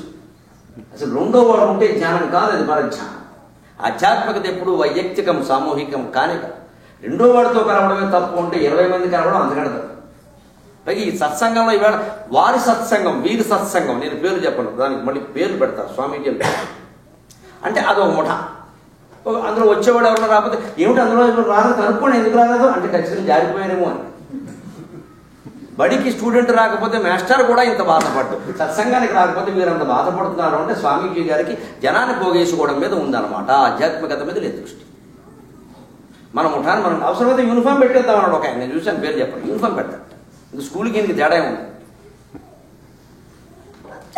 అసలు రెండో వాడు ఉంటే ధ్యానం కాదు, అది మన ధ్యానం. ఆధ్యాత్మికత ఎప్పుడు వైయక్తికం సామూహికం కానే కాదు. రెండో వాడితో కలవడమే తప్పు ఉంటే 20 మంది కలవడం అంతకంటే తప్పు. పైగా ఈ సత్సంగంలో ఇవాళ వారి సత్సంగం వీరి సత్సంగం, నేను పేరు చెప్పను, దానికి మళ్ళీ పేరు పెడతారు స్వామీజీ అంటే అదొక ముఠ. అందులో వచ్చేవాడు ఎవరన్నా రాకపోతే ఏమిటి అందులో రాలేదు కనుక్కోండి, ఎందుకు రాలేదు అంటే ఖచ్చితంగా జారిపోయారేమో అని. బడికి స్టూడెంట్ రాకపోతే మాస్టర్ కూడా ఇంత బాధపడ్డు, సత్సంగానికి రాకపోతే మీరు అంత బాధపడుతున్నారు అంటే స్వామీజీ గారికి జనాన్ని పోగేసుకోవడం మీద ఉందన్నమాట, ఆధ్యాత్మికత మీద లేదు దృష్టి. మన ముఠాన్ని మనం అవసరమైతే యూనిఫామ్ పెట్టేద్దాం అన్నాడు ఒక ఆయన, నేను చూసాను, పేరు చెప్పండి, యూనిఫామ్ పెడతాడు. ఇంక స్కూల్కి ఇంక తేడా ఉంది.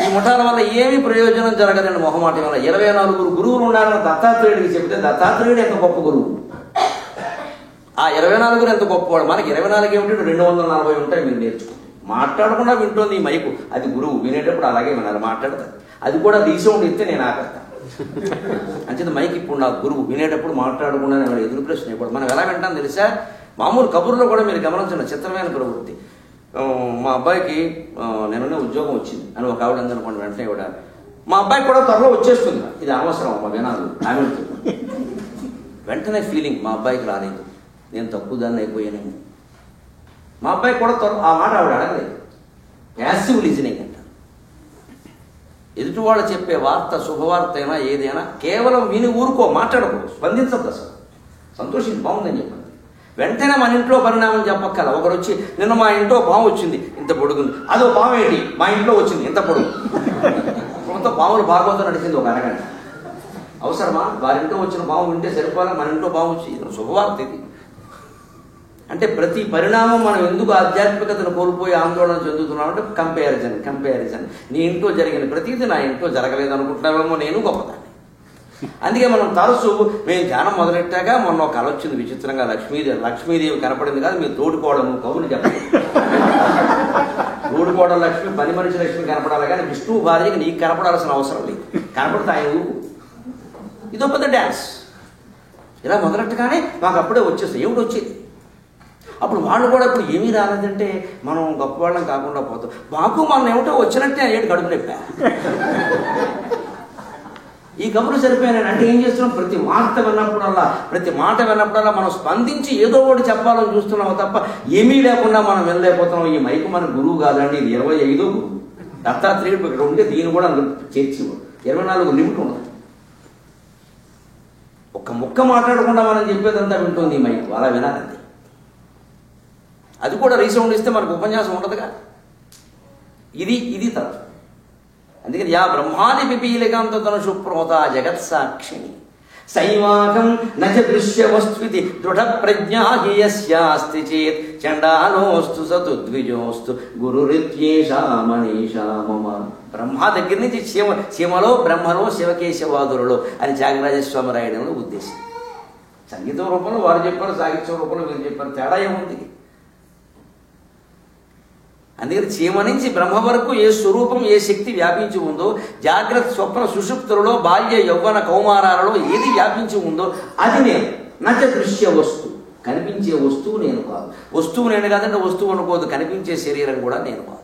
ఈ ముఠాల వల్ల ఏమీ ప్రయోజనం జరగదండి మొహమాట వల్ల. 24 గురువులు ఉండాలని దత్తాత్రేయుడికి చెబితే దత్తాత్రేయుడు ఎంత గొప్ప గురువు, ఆ 24 ఎంత గొప్పవాడు. మనకి 24 ఏమిటి 240 ఉంటాయి. మీరు నేర్చుకుంటే మాట్లాడకుండా వింటోంది ఈ మైకు, అది గురువు. వినేటప్పుడు అలాగే వినాలి, మాట్లాడతారు. అది కూడా రీసౌండ్ ఇస్తే నేను ఆపేస్తాను. అంచేత మైక్ ఇప్పుడు నాకు గురువు, వినేటప్పుడు మాట్లాడకుండా నేను ఎదురు ప్రశ్న ఇప్పుడు మనం ఎలా వింటాం తెలుసా. మామూలు కబుర్లో కూడా మీరు గమనించిన చిత్రమైన ప్రవృత్తి. మా అబ్బాయికి నిన్ననే ఉద్యోగం వచ్చింది అని ఒక ఆవిడ అందనుకోండి, వెంటనే కూడా మా అబ్బాయికి కూడా త్వరలో వచ్చేస్తుంది, ఇది అవసరం మా వినాలి ఆమె వెంటనే ఫీలింగ్, మా అబ్బాయికి రాలేదు, నేను తక్కువ దాన్ని అయిపోయానేమో. మా అబ్బాయికి కూడా ఆ మాట ఆవిడ అడగలేదు. ప్యాసివ్ లిజనింగ్ అంట. ఎదుటి వాళ్ళు చెప్పే వార్త, శుభవార్త అయినా ఏదైనా కేవలం విని ఊరుకో, మాట్లాడకో, స్పందించద్దు. అసలు సంతోషించి బాగుందని చెప్పండి. వెంటనే మన ఇంట్లో పరిణామం చెప్పక్కల. ఒకరు వచ్చి నిన్న మా ఇంట్లో పాము వచ్చింది ఇంత పొడుగుంది, అదో పాము ఏంటి మా ఇంట్లో వచ్చింది ఇంత పొడుగు. కొంత పాములు భాగవతం నడిచింది ఒక అరగంట. అవసరమా? వారింట్లో వచ్చిన పాము వింటే సరిపోలే, మన ఇంట్లో పాము వచ్చి శుభవార్త ఇది. అంటే ప్రతి పరిణామం మనం ఎందుకు ఆధ్యాత్మికతను కోల్పోయి ఆందోళన చెందుతున్నాం అంటే కంపారిజన్. నీ ఇంట్లో జరిగిన ప్రతిదీ నా ఇంట్లో జరగలేదు అనుకుంటున్నామేమో, నేను గొప్పదాన్ని. అందుకే మనం తరచు మేము ధ్యానం మొదలెట్టాక మొన్న ఒక కళ వచ్చింది విచిత్రంగా, లక్ష్మీదేవి కనపడింది కాదు, మీరు తోడుకోవడం కవులు చెప్పండి. తోడుకోవడం లక్ష్మి, పని మనిషి లక్ష్మి కనపడాలి కానీ విష్ణువు భార్యకి నీకు కనపడాల్సిన అవసరం లేదు. కనపడితే ఆయన ఊరు. ఇదో పెద్ద డ్యాన్స్. ఇలా మొదలెట్టగానే మాకు అప్పుడే వచ్చేస్తాయి. ఏమిటి వచ్చేది? అప్పుడు వాళ్ళు కూడా ఇప్పుడు ఏమీ రాలేదంటే మనం గొప్పవాళ్ళం కాకుండా పోతాం. మాకు మనం ఏమిటో వచ్చినట్టే ఏడు కడుపు నొప్పా. ఈ కబురు సరిపోయినాను అంటే ఏం చేస్తున్నాం? ప్రతి మాట విన్నప్పుడల్లా మనం స్పందించి ఏదో ఒకటి చెప్పాలని చూస్తున్నాము తప్ప ఏమీ లేకుండా మనం వెళ్ళలేకపోతున్నాం. ఈ మైకు మన గురువు కాదండి, ఇది 25వ గురువు. దత్తాత్రేయుడు ఇక్కడ ఉంటే దీన్ని కూడా చేర్చి 24 లిమిట్ ఉండదు. ఒక్క ముక్క మాట్లాడకుండా మనం చెప్పేదంతా వింటుంది ఈ మైకు, అలా వినాలండి. అది కూడా రీసౌండ్ ఇస్తే మనకు ఉపన్యాసం ఉండదుగా. ఇది తప్ప. అందుకని యా బ్రహ్మాది పిపీలికాంత తనుషు ప్రోత జగత్సాక్షిని సైవాహం నచ దృశ్య వస్తుతి దృఢ ప్రజ్ఞాహి యస్యాస్తి చేత్ చండాలోస్తు సతుద్విజోస్తు గురురిత్యేషా మనీషా మమ. బ్రహ్మ దగ్గర నుంచి శివలో బ్రహ్మలో శివకేశవాదులలో అని త్యాగరాజస్వామి రాయడంలో ఉద్దేశం. సంగీతం రూపంలో వారు చెప్పారు, సాహిత్యం రూపంలో వీరు చెప్పారు, తేడా ఏముంది? అందుకని చీమ నుంచి బ్రహ్మ వరకు ఏ స్వరూపం ఏ శక్తి వ్యాపించి ఉందో, జాగ్రత్త స్వప్న సుషుప్తులలో బాల్య యౌవన కౌమారాలలో ఏది వ్యాపించి ఉందో అది నేను. నచ దృశ్య వస్తువు, కనిపించే వస్తువు నేను కాదు. వస్తువు నేను కాదంటే వస్తువు అనుకోదు, కనిపించే శరీరం కూడా నేను కాదు.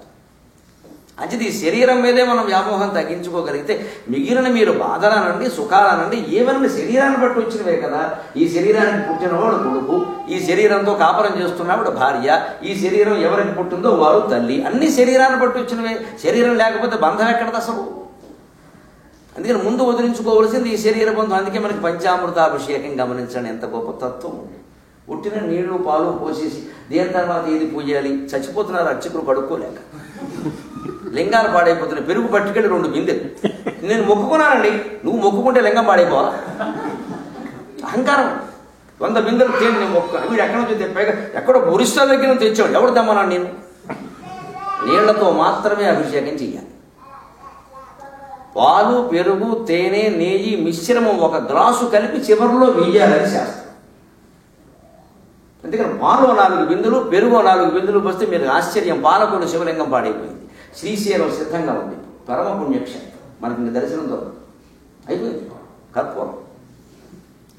అంటే ఈ శరీరం మీదే మనం వ్యామోహం తగ్గించుకోగలిగితే మిగిలిన మీరు బాధలనండి సుఖాలనండి ఏవన్నా శరీరాన్ని బట్టి వచ్చినవే కదా. ఈ శరీరానికి పుట్టినవాడు కొడుకు, ఈ శరీరంతో కాపురం చేస్తున్నవాడు భార్య, ఈ శరీరం ఎవరికి పుట్టిందో వారు తల్లి, అన్ని శరీరాన్ని బట్టి వచ్చినవే. శరీరం లేకపోతే బంధం ఎక్కడది అసలు? అందుకని ముందు వదిలించుకోవలసింది ఈ శరీర బంధం. అందుకే మనకి పంచామృతాభిషేకం గమనించండి, ఎంత గొప్ప తత్వం ఉంది. ఉట్టిన నీళ్లు పాలు పోసేసి దేని తర్వాత ఏది పూజాలి? చచ్చిపోతున్నారు అర్చకులు కడుక్కోలేక, లింగాలు పాడైపోతున్నాయి. పెరుగు పట్టుకెళ్ళి 2 బిందెలు నేను మొక్కుకున్నానండి, నువ్వు మొక్కుకుంటే లింగం పాడైపోవాలా? అహంకారం. 100 బిందెలు తేలి నేను మొక్కున్నాను, వీడు ఎక్కడి నుంచి తెప్పాక ఎక్కడో ఒరిస్సా దగ్గర నుంచి తెచ్చాడు, ఎవడు తెమ్మన్నాను నేను? నీళ్లతో మాత్రమే అభిషేకం చెయ్యాలి. పాలు పెరుగు తేనె నెయ్యి మిశ్రమం 1 గ్లాసు కలిపి చివరిలో వెయ్యాలని శాస్త్రం. అందుకని పాలు 4 బిందులు పెరుగు 4 బిందులు పోస్తే మీరు ఆశ్చర్యం, పాలకొండ శివలింగం పాడైపోయింది. శ్రీశైలం సిద్ధంగా ఉంది, పరమ పుణ్యక్షేత్రం, మనకి దర్శనం దొరకదు, అయిపోయింది కర్పూరం.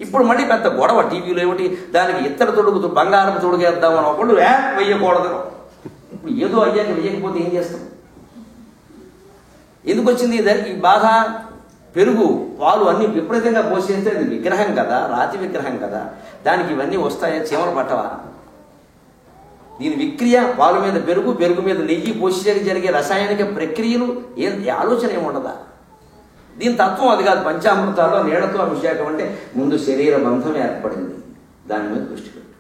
ఇప్పుడు మళ్ళీ పెద్ద గొడవ టీవీలో ఏమిటి, దానికి ఇత్తడి తొడుగు బంగారం తొడుగేద్దామని ఒకళ్ళు వెయ్యకూడదు. ఇప్పుడు ఏదో అయ్యాక వెయ్యకపోతే ఏం చేస్తాం? ఎందుకు వచ్చింది ఈ బాధ? పెరుగు పాలు అన్ని విపరీతంగా పోసేస్తే అది విగ్రహం కదా, రాతి విగ్రహం కదా, దానికి ఇవన్నీ వస్తాయా? చీమలు పట్టవా? దీని విక్రియ, పాలు మీద పెరుగు, పెరుగు మీద నెయ్యి పోసి జరిగే రసాయనిక ప్రక్రియలు ఆలోచన ఏముండదా? దీని తత్వం అది కాదు. పంచామృతాల్లో నీళ్లతో అభిషేకం అంటే ముందు శరీర బంధం ఏర్పడింది, దాని మీద దృష్టి పెట్టు.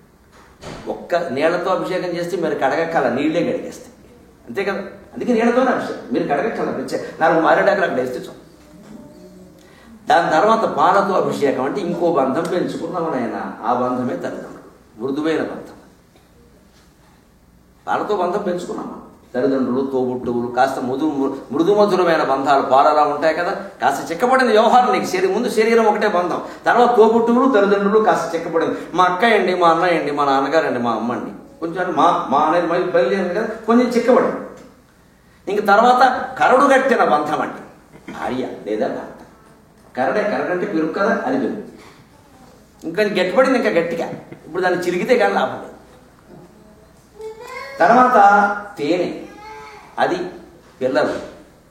ఒక్క నీళ్లతో అభిషేకం చేస్తే మీరు కడగక్కల, నీళ్లే కడిగేస్తాయి, అంతే కదా. అందుకే నీళ్లతోనే అభిషేకం, మీరు కడగక్కల. 4 మారేడాకులు అక్కడ వేస్తే చాలు. దాని తర్వాత పాలతో అభిషేకం అంటే ఇంకో బంధం పెంచుకున్నామని ఆయన, ఆ బంధమే తల్లిదండ్రులు, మృదువైన బంధం. పాలతో బంధం పెంచుకున్నామా? తల్లిదండ్రులు, తోబుట్టువులు, కాస్త మృదు మధురమైన బంధాలు పాలలా ఉంటాయి కదా. కాస్త చిక్కబడిన వ్యవహారం నీకు ముందు శరీరం ఒకటే బంధం, తర్వాత తోబుట్టువులు తల్లిదండ్రులు కాస్త చిక్కబడింది. మా అక్కయ్య అండి, మా అన్నయ్య అండి, మా నాన్నగారండి, మా అమ్మ అండి, కొంచెం మా అనేది మళ్ళీ బయలుదేరింది కదా, కొంచెం చిక్కబడింది. ఇంక తర్వాత కరడు కట్టిన బంధం అంటే భార్య లేదా భర్త. కరడంటే పెరుగు కదా, అది పెరుగు. ఇంకా గట్టిపడింది, ఇంకా గట్టిగా. ఇప్పుడు దాన్ని చిరిగితే కానీ లాభం లేదు. తర్వాత తేనె, అది పిల్లలు.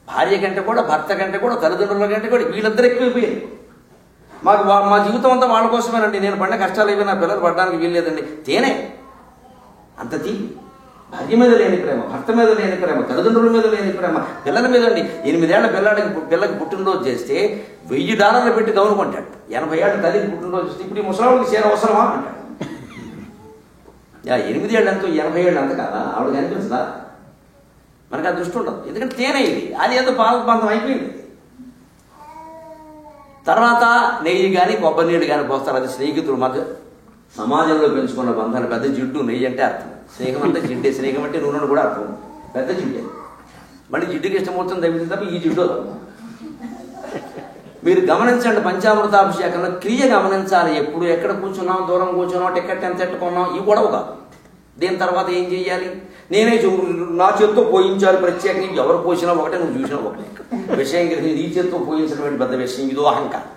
భార్య కంటే కూడా, భర్త కంటే కూడా, తల్లిదండ్రుల కంటే కూడా వీళ్ళిద్దరు ఎక్కువైపోయారు. మా జీవితం అంతా వాళ్ళ కోసమేనండి, నేను పడిన కష్టాలు ఇవి నా పిల్లలు పడడానికి వీల్లేదండి. తేనె అంత తీపి. భార్య మీద లేని ప్రేమ, భర్త మీద లేని ప్రేమ, తల్లిదండ్రుల మీద లేని ప్రేమ, పిల్లల మీద అండి. 8 ఏళ్ల పిల్లకి పుట్టినరోజు చేస్తే $1000 పెట్టి గౌను కొంటాడు. 80 ఏళ్ళ తల్లికి పుట్టినరోజు చేస్తే ఇప్పుడు ఈ ముసలాళ్ళకి చేర అవసరమా అంటాడు. 8 ఏళ్ళు ఎంతో 80 ఏళ్ళు అంత కదా, ఆవిడకి అనిపించదా? మనకు ఆ దృష్టి ఉండదు. ఎందుకంటే తేనె ఇది, అది ఏదో పాలబంధం అయిపోయింది. తర్వాత నెయ్యి కానీ కొబ్బరి నీళ్ళు కానీ పోస్తారు, అది స్నేహితుల మధ్య సమాజంలో పెంచుకున్న బంధాలు. పెద్ద జిడ్డు నెయ్యి అంటే అర్థం, స్నేహం అంటే జిడ్డే, స్నేహం అంటే నూనె కూడా అర్థం. పెద్ద జిడ్డే, మళ్ళీ జిడ్డుకి ఇష్టమవుతుంది తగ్గితే తప్ప ఈ జిడ్డు. మీరు గమనించండి, పంచామృతాభిషేకంలో క్రియ గమనించాలి. ఎప్పుడు ఎక్కడ కూర్చున్నాం, దూరం కూర్చున్నాం, టికెట్ ఎంత ఎట్టుకున్నాం, ఈ గొడవ కాదు. దీని తర్వాత ఏం చేయాలి? నేనే నా చేత్తో పోయించాలి ప్రత్యేకంగా. ఎవరు పోసినా ఒకటే, నువ్వు చూసినా ఒకటే. విషయం గ్రహించి నీ చేత్తో పోయించడం పెద్ద విషయం, ఇదో అహంకారం.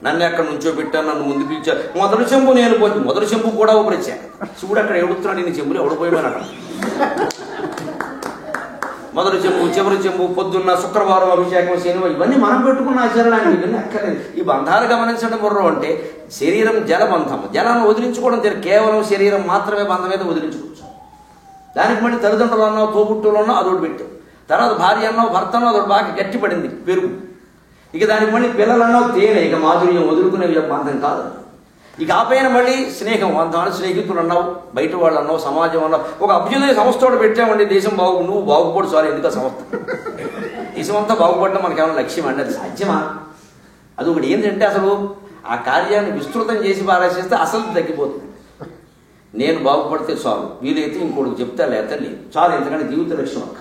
నన్ను ఎక్కడ నుంచో పెట్టాను, నన్ను ముందు పిలిచారు. మొదటి చెంపు నేను పోయి, మొదటి చెంపు కూడా ఓ ప్రత్యేకత. శివుడు అక్కడ ఎడుతున్నాడు, నేను చెంబులు ఎవడు పోయిపోయినాడు. మొదటి చెంబు, చివరి చెంబు, పొద్దున్న, శుక్రవారం అభిషేకం, శనివారం, ఇవన్నీ మనం పెట్టుకున్న ఆచరణాన్ని ఇవన్నీ అక్కర్లేదు. ఈ బంధాలు గమనించడం బుర్ర అంటే శరీరం జలబంధం, జలాన్ని వదిలించుకోవడం తెలియదు. కేవలం శరీరం మాత్రమే బంధం మీద వదిలించుకోవచ్చు. దానికి మళ్ళీ తల్లిదండ్రులు అన్నావు, తోబుట్టులు అన్నావు, అదొకటి పెట్టావు. తర్వాత భార్య అన్నావు, భర్త అన్నావు, అదొకటి బాగా గట్టిపడింది పెరుగు. ఇక దానికి మళ్ళీ పిల్లలు అన్నావు, తేనె. ఇక మాధుర్యం వదులుకునే బంధం కాదు. ఇక ఆపైన మళ్ళీ స్నేహం, అంతమంది స్నేహితులు అన్నావు, బయట వాళ్ళు అన్నావు, సమాజం అన్నావు. ఒక అభ్యుదయ సంస్థ పెట్టామండి, దేశం నువ్వు బాగుపడు చాలు. ఎందుకు సంస్థ? దేశం అంతా బాగుపడడం మనకేమైనా లక్ష్యం అండి? అది సాధ్యమా? అది ఒకటి ఏంటంటే అసలు ఆ కార్యాన్ని విస్తృతం చేసి పారేసేస్తే అసలు తగ్గిపోతుంది. నేను బాగుపడితే చాలు, వీలైతే ఇంకోటి చెప్తా లేకపోతే లేదు, చాలు. ఎందుకంటే జీవిత లక్ష్యం అక్క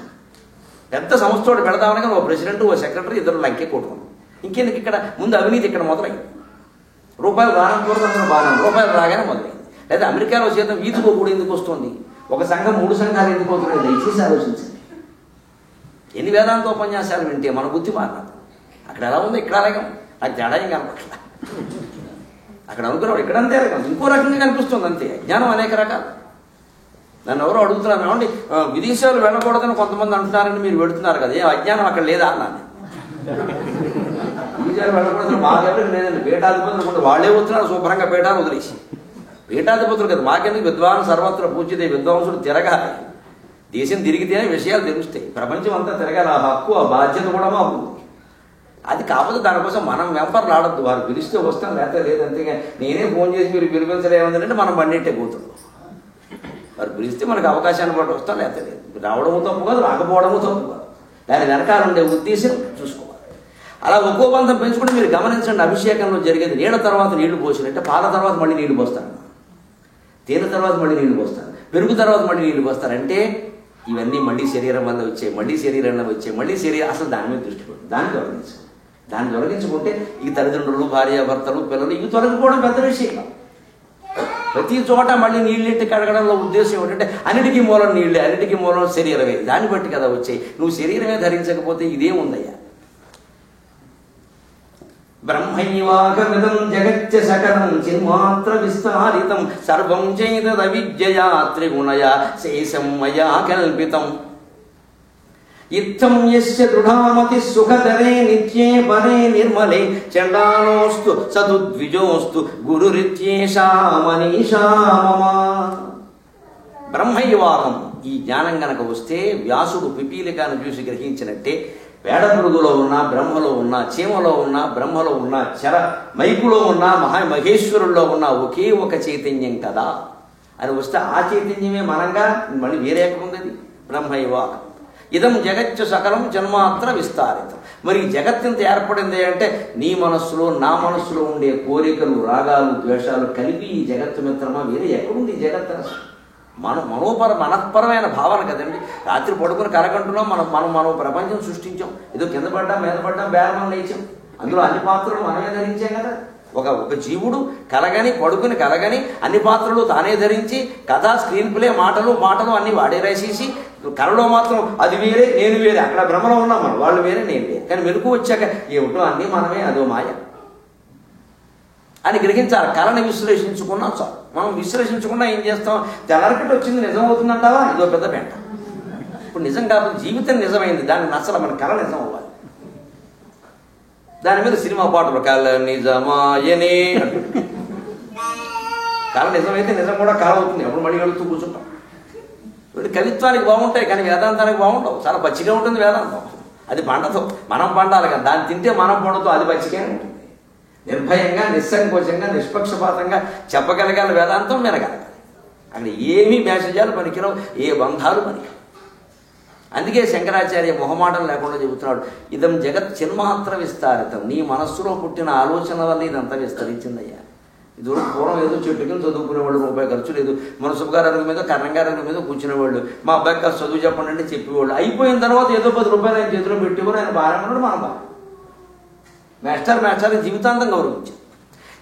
పెద్ద సంస్థతో పెడదామని కానీ ఓ ప్రెసిడెంట్ ఓ సెక్రటరీ ఇద్దరు లంకే కొట్టుకున్నాం. ఇంకెందుకు ఇక్కడ ముందు అవినీతి ఇక్కడ మొదలైంది. రూపాయలు రానకూడదు బాగా, రూపాయలు రాగానే మొదలైంది. లేదా అమెరికాలో చేద్దాం వీధికో కూడా ఎందుకు వస్తుంది, ఒక సంఘం 3 సంఘాలు ఎందుకు అవుతున్నాయి, దయచేసి ఆలోచించండి. ఎన్ని వేదాంత ఉపన్యాసాలు వింటే మన బుద్ధి మారినది. అక్కడ ఎలా ఉందో ఇక్కడ అలాగే నాకు తేడా ఏం కనపట్ల. అక్కడ అనుకున్నాడు ఇక్కడ అంతే రకం, ఇంకో రకంగా కనిపిస్తుంది అంతే. జ్ఞానం అనేక రకాలు. నన్ను ఎవరో అడుగుతున్నారు, ఏమండి విదేశాలు వెళ్ళకూడదని కొంతమంది అంటున్నారని మీరు పెడుతున్నారు కదా, ఏ అజ్ఞానం అక్కడ లేదా అన్నాను. విదేశాలు వెళ్ళకూడదని మాకెవరికి లేదండి. పీఠాధిపతులు కూడా వాళ్ళే వస్తున్నారు శుభ్రంగా పీఠాలు వదిలేసి. పీఠాధిపతులు కదా, మాకెందుకు విద్వాన్ సర్వత్ర పూజ్యతే, విద్వాంసులు తిరగాలి. దేశం తిరిగితేనే విషయాలు తెలుస్తాయి. ప్రపంచం అంతా తిరగాలి. ఆ హక్కు ఆ బాధ్యత కూడా మాకు. అది కాకపోతే దానికోసం మనం వెంపర్లు ఆడద్దు. వారు పిలిస్తే వస్తాం, లేకపోతే లేదంతేగా నేనే ఫోన్ చేసి మీరు పిలిపించలేమంటే మనం బండిట్టే పోతున్నాం. వారు పిలిస్తే మనకు అవకాశాన్ని బట్టి వస్తాం, లేకపోతే లేదు. రావడము తప్పు కాదు, రాకపోవడము తప్పు కాదు. దాని వెనకాల ఉండే ఉద్దేశం చూసుకోవాలి. అలా ఒక్కో బంధం పెంచుకుంటే మీరు గమనించండి. అభిషేకంలో జరిగేది నీళ్ళ తర్వాత నీళ్లు పోసినట్టే పాల తర్వాత మళ్ళీ నీళ్లు పోస్తారు, తేనె తర్వాత మళ్ళీ నీళ్లు పోస్తారు, పెరుగు తర్వాత మళ్ళీ నీళ్లు పోస్తారు. అంటే ఇవన్నీ మళ్ళీ శరీరం వల్ల వచ్చాయి, మళ్ళీ శరీరంలో వచ్చాయి, మళ్ళీ శరీరం. అసలు దాని మీద దృష్టి పెట్టు, దాన్ని తొలగించు. దాన్ని తొలగించుకుంటే ఈ తల్లిదండ్రులు భార్యాభర్తలు పిల్లలు ఇవి తొలగిపోవడం పెద్ద విషయం. ప్రతి చోట మళ్ళీ నీళ్ళెట్టి కడగడంలో ఉద్దేశం ఏమిటంటే అన్నిటికీ మూలం నీళ్ళే, అన్నిటికీ మూలం శరీరమే. దాన్ని బట్టి కదా వచ్చాయి. నువ్వు శరీరమే ధరించకపోతే ఇదే ఉందయ్యా. బ్రహ్మైవాగమిదం జగచ్చ సకలం చిన్మాత్ర విస్తారితం సర్వం చైతదవిద్యయా త్రిగుణయా శేషం మయా కల్పితం ఇత్థం యస్య దృఢామతి సుఖదరే నిత్యే పరే నిర్మలే చండాలోస్తు సదుద్విజోస్తు గురురిత్యేషా మనీషా మమ. బ్రహ్మైవాహం ఈ జ్ఞానం గనక వస్తే వ్యాసుడు పిపీలికాను చూసి గ్రహించినట్టే పేడ పురుగులో ఉన్న బ్రహ్మలో ఉన్న, చీమలో ఉన్న బ్రహ్మలో ఉన్న, చర మైకులో ఉన్న మహేశ్వరుల్లో ఉన్న ఒకే ఒక చైతన్యం కదా అని వస్తే ఆ చైతన్యమే మనంగా మళ్ళీ వేరే ఎక్కడుంది? బ్రహ్మైవాహం ఇదం జగచ్చ సకలం జన్మాత్ర విస్తారితం. మరి ఈ జగత్తింత ఏర్పడింది అంటే నీ మనస్సులో నా మనస్సులో ఉండే కోరికలు, రాగాలు, ద్వేషాలు కలిపి ఈ జగత్తు మిత్రమా. వేరే ఎక్కడుంది ఈ జగత్తు? మనఃపరమైన భావన కదండి. రాత్రి పడుకుని కలకంటున్నాం, మనం ప్రపంచం సృష్టించాం. ఏదో కింద పడ్డాం, మీద పడ్డాం, బేరమని లేచాం. అందులో అన్ని పాత్రలు మనమే ధరించాం కదా. ఒక జీవుడు కలగని పడుకుని కలగని అన్ని పాత్రలు తానే ధరించి కథ, స్క్రీన్ ప్లే, మాటలు అన్ని వాడే రాసేసి కళలో మాత్రం అది వేరే నేను వేరే. అక్కడ భ్రమలో ఉన్నాం మనం, వాళ్ళు వేరే నేను వేరే. కానీ మెలకు వచ్చాక ఏమిటో అన్నీ మనమే, అదో మాయ అని గ్రహించాలి. కళని విశ్లేషించుకున్నా చాలు. మనం విశ్లేషించకుండా ఏం చేస్తాం? తెల్లరికట్టు వచ్చింది నిజం అవుతుందంటావా? ఇదో పెద్ద పెంట. ఇప్పుడు నిజం కాకపోతే జీవితం నిజమైంది, దాన్ని నచ్చల మన కళ నిజం అవ్వాలి. దాని మీద సినిమా పాటలు కళ నిజమాయనే. కళ నిజమైతే నిజం కూడా కళ అవుతుంది. అప్పుడు మళ్ళీ వెళుతూ కూర్చుంటాం. కవిత్వానికి బాగుంటాయి కానీ వేదాంతానికి బాగుంటావు. చాలా పచ్చిగా ఉంటుంది వేదాంతం. అది పండతో మనం పండాలి కానీ దాన్ని తింటే మనం పండుతో అది పచ్చిగానే ఉంటుంది. నిర్భయంగా, నిస్సంకోచంగా, నిష్పక్షపాతంగా చెప్పగలగాలి వేదాంతం, వినగలగాలి. అక్కడ ఏమీ మేషజాలు పనికిరావు, ఏ బంధాలు పనికిరావు. అందుకే శంకరాచార్య మొహమాటం లేకుండా చెబుతున్నాడు, ఇదం జగత్ చిన్మాత్ర విస్తారితం. నీ మనస్సులో పుట్టిన ఆలోచన వల్ల ఇదంతా విస్తరించిందయ్యా. ఇది పూర్వం ఏదో చెట్టు కింద చదువుకునేవాళ్ళు, రూపాయి ఖర్చు లేదు. మన సుబ్గారు అరుగు మీద, కర్ణంగారు అరుగు మీద కూర్చునేవాళ్ళు. మా అబ్బాయి కాస్త చదువు చెప్పండి అంటే చెప్పేవాళ్ళు. అయిపోయిన తర్వాత ఏదో 10 రూపాయలు ఆయన చేతిలో పెట్టుకుని ఆయన బారమన్నాడు. మనం బాగా మాస్టర్ జీవితాంతం గౌరవించాం.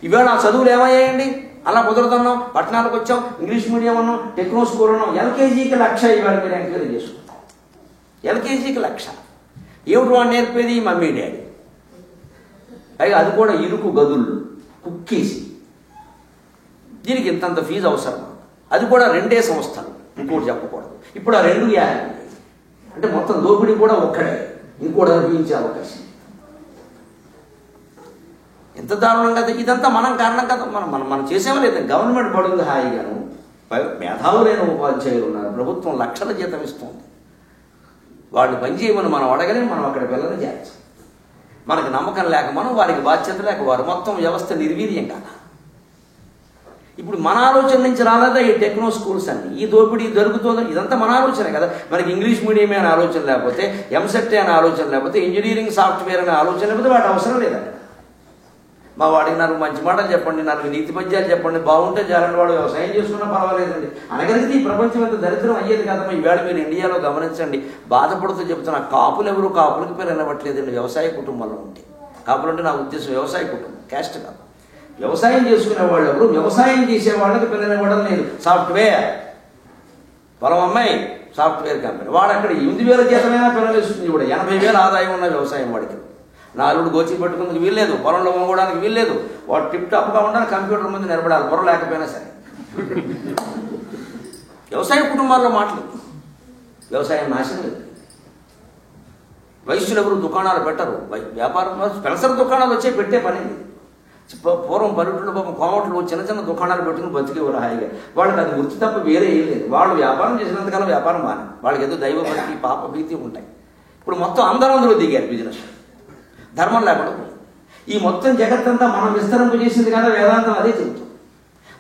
ఇవాళ ఆ చదువులు ఏమయ్యాయండి? అలా కుదరదన్నాం, పట్టణాలకు వచ్చాం, ఇంగ్లీష్ మీడియం అన్నాం, టెక్నో స్కూల్ అన్నాం. ఎల్కేజీకి 1,00,000 ఇవాళ మీరు ఎంక్వైరీ చేసుకుంటాం. ఎల్కేజీకి 1,00,000. ఏమిటి వాడు నేర్పేది? Mummy daddy. పైగా అది కూడా ఇరుకు గదుల్లో కుక్కేసి. దీనికి ఇంతంత ఫీజు అవసరం. అది కూడా 2 సంస్థలు, ఇంకోటి చెప్పకూడదు. ఇప్పుడు ఆ 2 యాభై అంటే మొత్తం దోపిడీ కూడా ఒక్కడే, ఇంకోటి అనిపించే అవకాశం. ఎంత దారుణం కదా. ఇదంతా మనం కారణం కదా. మనం చేసేవా లేదా? గవర్నమెంట్ పడుంది హాయిగాను, మేధావులైన ఉపాధ్యాయులు ఉన్నారు, ప్రభుత్వం లక్షల జీతం ఇస్తుంది. వాళ్ళు పనిచేయమని మనం అడగలే, మనం అక్కడ పిల్లల్ని చేర్చాం. మనకు నమ్మకం లేక మనం, వారికి బాధ్యత లేక వారు, మొత్తం వ్యవస్థ నిర్వీర్యం కదా. ఇప్పుడు మన ఆలోచన నుంచి రాలేదా ఈ టెక్నో స్కూల్స్ అన్ని? ఈ దోపిడీ జరుగుతుందో ఇదంతా మన ఆలోచనే కదా. మనకి ఇంగ్లీష్ మీడియమే అనే ఆలోచన లేకపోతే, ఎంసెట్ అనే ఆలోచన లేకపోతే, ఇంజనీరింగ్ సాఫ్ట్వేర్ అనే ఆలోచన లేకపోతే వాటి అవసరం లేదండి. మా వాడికి నాకు మంచి మాటలు చెప్పండి, నాకు నీతి పద్యాలు చెప్పండి, బాగుంటే చాలండి, వాడు వ్యవసాయం చేసుకున్నా పర్వాలేదండి అనగలిగితే ఈ ప్రపంచం ఎంత దరిద్రం అయ్యేది కదమ్మా. ఈవేళ మీరు ఇండియాలో గమనించండి, బాధపడుతూ చెప్తున్నా, కాపులు ఎవరు కాపులకి పేరు వినబట్టలేదండి వ్యవసాయ కుటుంబంలో ఉంటే. కాపులు అంటే నా ఉద్దేశం వ్యవసాయ కుటుంబం, క్యాస్ట్ కాదు. వ్యవసాయం చేసుకునే వాళ్ళు ఎవరు, వ్యవసాయం చేసే వాళ్ళకి పిల్లలు ఇవ్వడం లేదు. సాఫ్ట్వేర్ పొలం అమ్మాయి సాఫ్ట్వేర్ కంపెనీ, వాడు అక్కడ 8,000 జీతమైనా పిల్లలు ఇస్తుంది. ఇప్పుడు 80,000 ఆదాయం ఉన్న వ్యవసాయం వాడికి. నాలుగు గోచి పెట్టుకుందుకు వీల్లేదు, పొలంలో వంగడానికి వీల్లేదు, వాడు టిప్ టాప్గా ఉండాలి, కంప్యూటర్ ముందు నిలబడాలి, పొర లేకపోయినా సరే. వ్యవసాయ కుటుంబాల్లో మాటలు. వ్యవసాయం నాశనం లేదు. వైశ్యులు ఎవరు దుకాణాలు పెట్టరు, వ్యాపారం పెన్సర్ దుకాణాలు వచ్చే పెట్టే పని. పూర్వం పల్లెటూళ్ళు పాపం కోమట్లు చిన్న చిన్న దుకాణాలు పెట్టుకుని బతికేవారు హాయిగా. వాళ్ళకి అది వృత్తి తప్ప వేరే ఏం లేదు. వాళ్ళు వ్యాపారం చేసినంతకాలం వ్యాపారం బాగా, వాళ్ళకి ఏదో దైవ భక్తి పాప భీతి ఉంటాయి. ఇప్పుడు మొత్తం అందరూ దిగారు బిజినెస్, ధర్మం లేకుండా. ఈ మొత్తం జగత్తంతా మనం విస్తరింపు చేసింది కదా వేదాంతం, అదే చెబుతాం.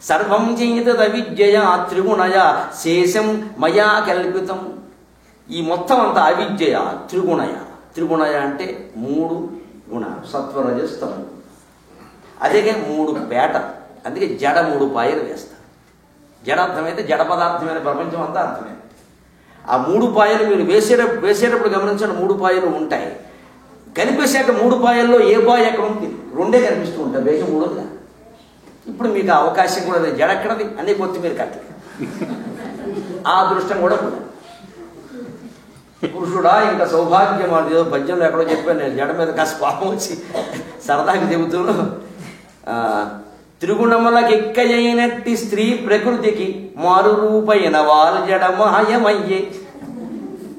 సర్వం చేత అవిద్యయ త్రిగుణయ శేషం మయా కల్పితం. ఈ మొత్తం అంతా అవిద్యయ త్రిగుణయ. త్రిగుణయ అంటే 3 గుణాలు, సత్వరజస్తమం. అదే 3 పేట, అందుకే జడ 3 పాయలు వేస్తారు. జడ అర్థమైతే జడ పదార్థమైన ప్రపంచం అంతా అర్థమైంది. ఆ 3 పాయలు మీరు వేసేటప్పుడు గమనించండి, 3 పాయలు ఉంటాయి. కనిపించాక 3 పాయల్లో ఏ పాయ ఎక్కడ ఉంది, 2 కనిపిస్తూ ఉంటాయి, వేషం 3గా. ఇప్పుడు మీకు అవకాశం కూడా లేదు. జడ ఎక్కడది అన్నీ కొత్తిమీర కట్టలేదు, ఆ అదృష్టం కూడా కూడా. పురుషుడా ఇంకా సౌభాగ్యం, ఏదో పద్యంలో ఎక్కడో చెప్పాను నేను, జడ మీద కాస్త పాపం వచ్చి సరదాకి చెబుతూను, త్రిగుణములకెక్కయైనట్టి స్త్రీ ప్రకృతికి మారు రూపైన వాల్ జడ మాయమయ్యే.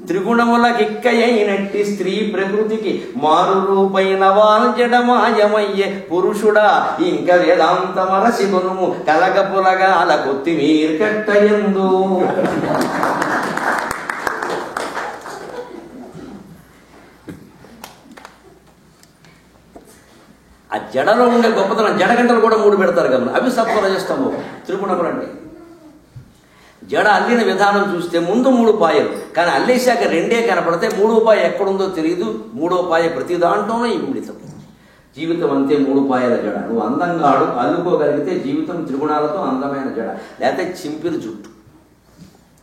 త్రిగుణములకెక్కయైనట్టి స్త్రీ ప్రకృతికి మారు రూపైన వాల్ జడ మాయమయ్యే. పురుషుడా ఇంక వేదాంతమరసిగును కలగ పులగాల కొత్తిమీర కట్టయందు. ఆ జడలో ఉండే గొప్పతనం, జడగంటలు కూడా 3 పెడతారు కదా, అవి సత్వరజస్తమో త్రిగుణములు అంటే. జడ అల్లిన విధానం చూస్తే ముందు 3 పాయలు, కానీ అల్లేశాక 2 కనపడితే 3వ పాయ ఎక్కడుందో తెలియదు. 3వ పాయ ప్రతి దాంట్లోనే ఇమిడితం. జీవితం అంతే 3 పాయల జడ. నువ్వు అందంగా అల్లుకోగలిగితే జీవితం త్రిగుణాలతో అందమైన జడ. లేకపోతే చింపిరి జుట్టు,